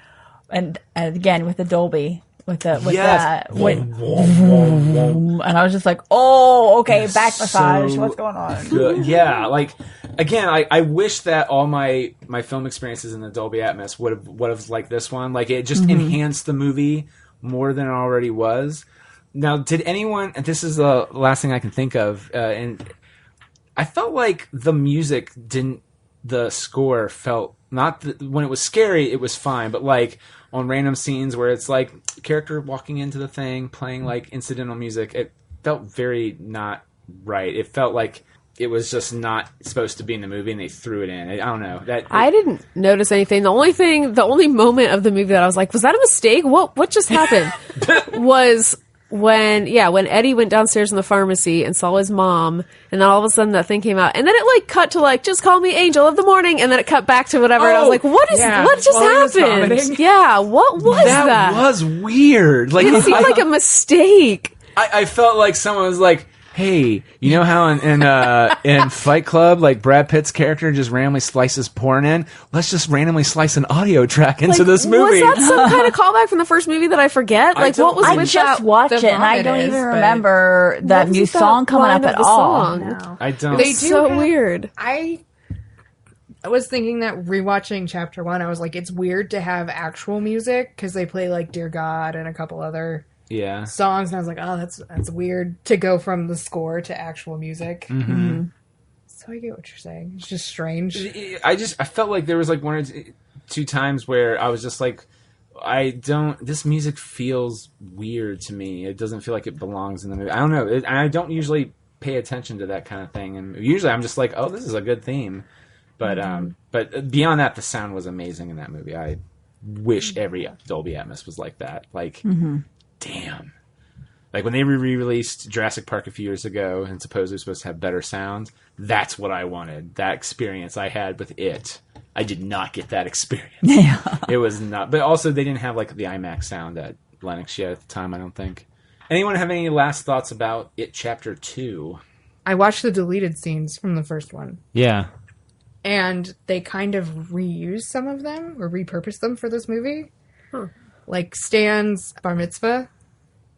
and again with the Dolby, with Yes. and I was just like, oh, okay, back massage. So What's going on? good. Yeah, like again, I wish that all my film experiences in the Dolby Atmos would have like this one. Like it just enhanced the movie more than it already was. Now, did anyone? And this is the last thing I can think of, and I felt like the music didn't. The score felt not when it was scary, it was fine, but like on random scenes where it's like character walking into the thing, playing like incidental music, it felt very not right. It felt like it was just not supposed to be in the movie, and they threw it in. I don't know. I didn't notice anything. The only moment of the movie that I was like, was that a mistake? What just happened? was when Eddie went downstairs in the pharmacy and saw his mom, and then all of a sudden that thing came out, and then it like cut to like, just call me Angel of the Morning, and then it cut back to whatever, and I was like, what just While he was happened? vomiting. Yeah, what was that? That was weird. Like It seemed like a mistake. I felt like someone was like, "Hey, you know how in Fight Club, like Brad Pitt's character just randomly slices porn in? Let's just randomly slice an audio track into Like, this movie." Was that some kind of callbback from the first movie that I forget? Like, what was I with just that? watched the it, and I vomit don't is, even but- remember that What new was that song coming line up of at the all. song? No. I don't. They It's do so have- weird. I was thinking that rewatching Chapter 1, I was like, it's weird to have actual music because they play like Dear God and a couple other Yeah. songs, and I was like, oh, that's weird to go from the score to actual music. Mm-hmm. So I get what you're saying. It's just strange. I felt like there was like one or two times where I was just like, this music feels weird to me. It doesn't feel like it belongs in the movie. I don't know. I don't usually pay attention to that kind of thing, and usually I'm just like, oh, this is a good theme. But but beyond that, the sound was amazing in that movie. I wish every Dolby Atmos was like that. Like, damn. Like when they re-released Jurassic Park a few years ago and supposedly was supposed to have better sound, that's what I wanted. That experience I had with it. I did not get that experience. Yeah. It was not. But also they didn't have like the IMAX sound that Lennox yet at the time, I don't think. Anyone have any last thoughts about It Chapter 2? I watched the deleted scenes from the first one, Yeah. and they kind of reused some of them or repurposed them for this movie. Like Stan's bar mitzvah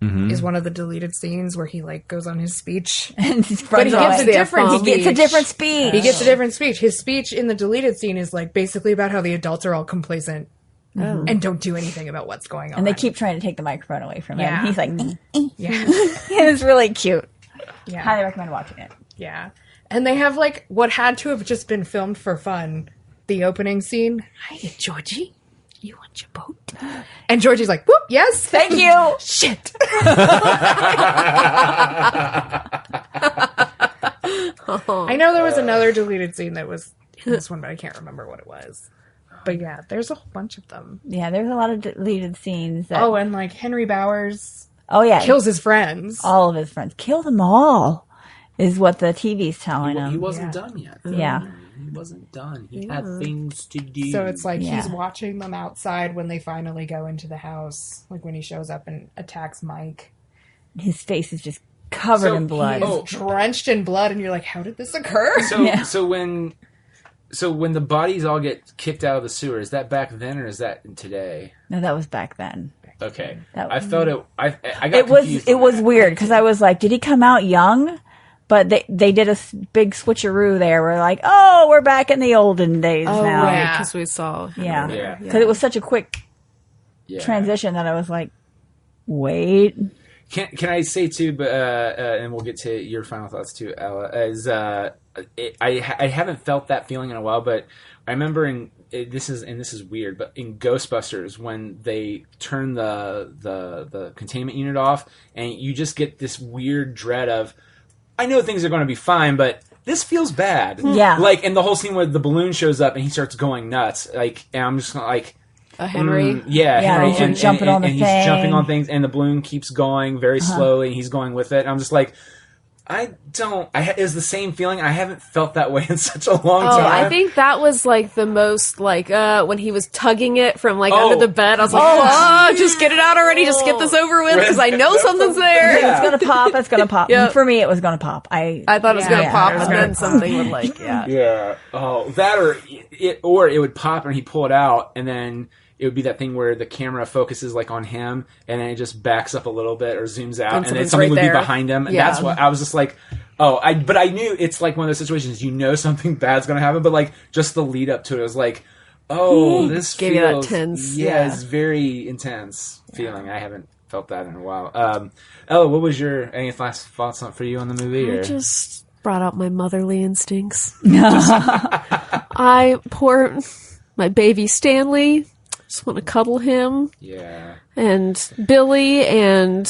is one of the deleted scenes where he like goes on his speech. And he's But he gives a different He gets a different speech. He gets a different speech. His speech in the deleted scene is like basically about how the adults are all complacent and don't do anything about what's going on. And they keep trying to take the microphone away from him. Yeah. He's like, yeah, it's really cute. yeah, Highly recommend watching it. yeah. And they have like what had to have just been filmed for fun. The opening scene. Hi, Georgie. You want your boat? And Georgie's like, whoop, yes, Thank you. Shit. I know there was another deleted scene that was in this one, but I can't remember what it was. But yeah, there's a whole bunch of them. Yeah, there's a lot of deleted scenes. That, Oh, and like Henry Bowers yeah. kills his friends. all of his friends. Kill them all, is what the TV's telling He him. wasn't done yet. Yeah. He wasn't done. He had things to do. So it's like Yeah. he's watching them outside when they finally go into the house. Like when he shows up and attacks Mike. His face is just covered So in blood. He is drenched in blood, and you're like, how did this occur? So when the bodies all get kicked out of the sewer, is that back then or is that today? No, that was back then. Okay, That- I felt it. I got It was confused it on was that. weird because I was like, did he come out young? But they did a big switcheroo there. We're like, oh, we're back in the olden days now. yeah. because we saw. Yeah, Yeah. because it was such a quick Yeah. transition that I was like, wait. Can I say too? But and we'll get to your final thoughts too, Ella. I haven't felt that feeling in a while, but I remember this is weird, but in Ghostbusters when they turn the containment unit off, and you just get this weird dread of, I know things are going to be fine, but this feels bad. Yeah. Like, and the whole scene where the balloon shows up and he starts going nuts. Like, and I'm just like, Henry. Henry, he's like jumping on the and thing. he's jumping on things, and the balloon keeps going very slowly, and he's going with it. And I'm just like, it's the same feeling. I haven't felt that way in such a long Oh, time. I think that was like the most like when he was tugging it from like under the bed. I was like, just get it out already. Just get this over with because I know something's there. It's gonna pop. It's gonna pop. Yep. For me, it was gonna pop. I thought it was gonna Yeah. pop, It was and gonna then something would like, Yeah. Oh, that or it would pop and he'd pull it out, and then it would be that thing where the camera focuses like on him, and then it just backs up a little bit or zooms out, and then something's something right would there. be behind him. And Yeah. that's what I was just like. But I knew it's like one of those situations, you know something bad's going to happen, but like just the lead up to it was like, this Gave you that feels, tense. Yeah, it's very intense feeling. I haven't felt that in a while. Ella, what was any last thoughts for you on the movie? I Or? just brought out my motherly instincts. Poor my baby Stanley. Just want to cuddle him, Yeah. and Billy and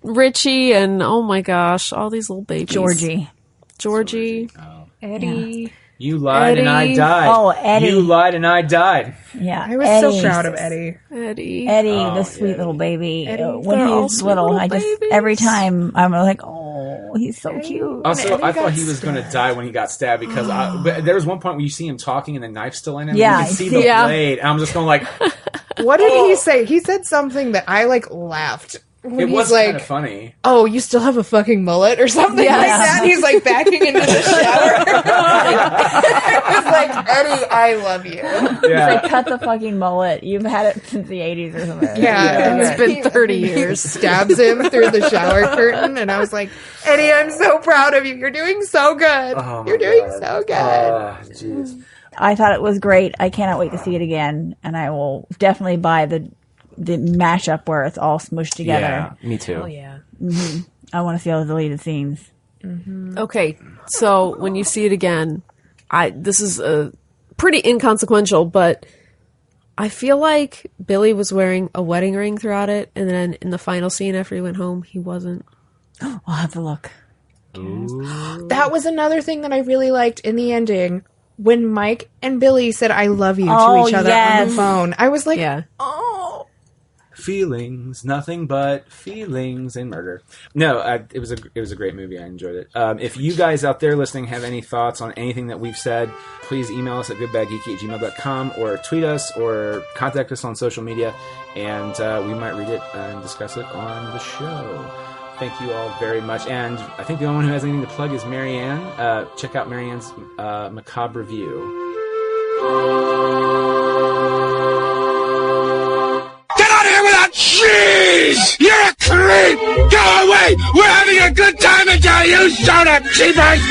Richie, and oh my gosh, all these little babies. Georgie, Eddie. You lied and I Eddie. died. Oh, Eddie. You lied and I died. Yeah, I was so proud of Eddie. Eddie. The sweet little baby. When They're all he's sweet little, little I just babies. every time I'm like, oh, he's so cute. Also, Eddie I thought got he was going to die when he got stabbed because but there was one point where you see him talking and the knife's still in him. Yeah, you can see the yeah. blade. And I'm just going like, What did he say? He said something that I like laughed. When it he's was like, kind of funny. oh, you still have a fucking mullet or something like that. He's like backing into the shower. It was like, Eddie, I love you. Yeah. Cut the fucking mullet. You've had it since the 80s or something. Yeah, and It's been 30 years. He stabs him through the shower curtain, and I was like, Eddie, I'm so proud of you. You're doing so good. Oh, my You're doing God. so good. Jeez. I thought it was great. I cannot wait to see it again, and I will definitely buy the mashup where it's all smushed together. Yeah, me too. Oh yeah. I want to see all the deleted scenes. Okay, so when you see it again, this is pretty inconsequential, but I feel like Billy was wearing a wedding ring throughout it, and then in the final scene after he went home, he wasn't. I'll have to look. That was another thing that I really liked in the ending. When Mike and Billy said "I love you" Oh, to each other on yes. the phone, I was like, Yeah. "Oh, Feelings, nothing but feelings and murder. No, it was a great movie. I enjoyed it. If you guys out there listening have any thoughts on anything that we've said, please email us at goodbadgeeky@gmail.com or tweet us or contact us on social media, and we might read it and discuss it on the show. Thank you all very much. And I think the only one who has anything to plug is Marianne. Check out Marianne's Macabre review. Get out of here with that Jeez! You're a creep! Go away! We're having a good time until you showed up, cheapers!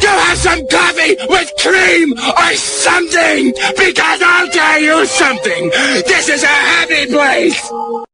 Go have some coffee with cream or something! Because I'll tell you something! This is a happy place!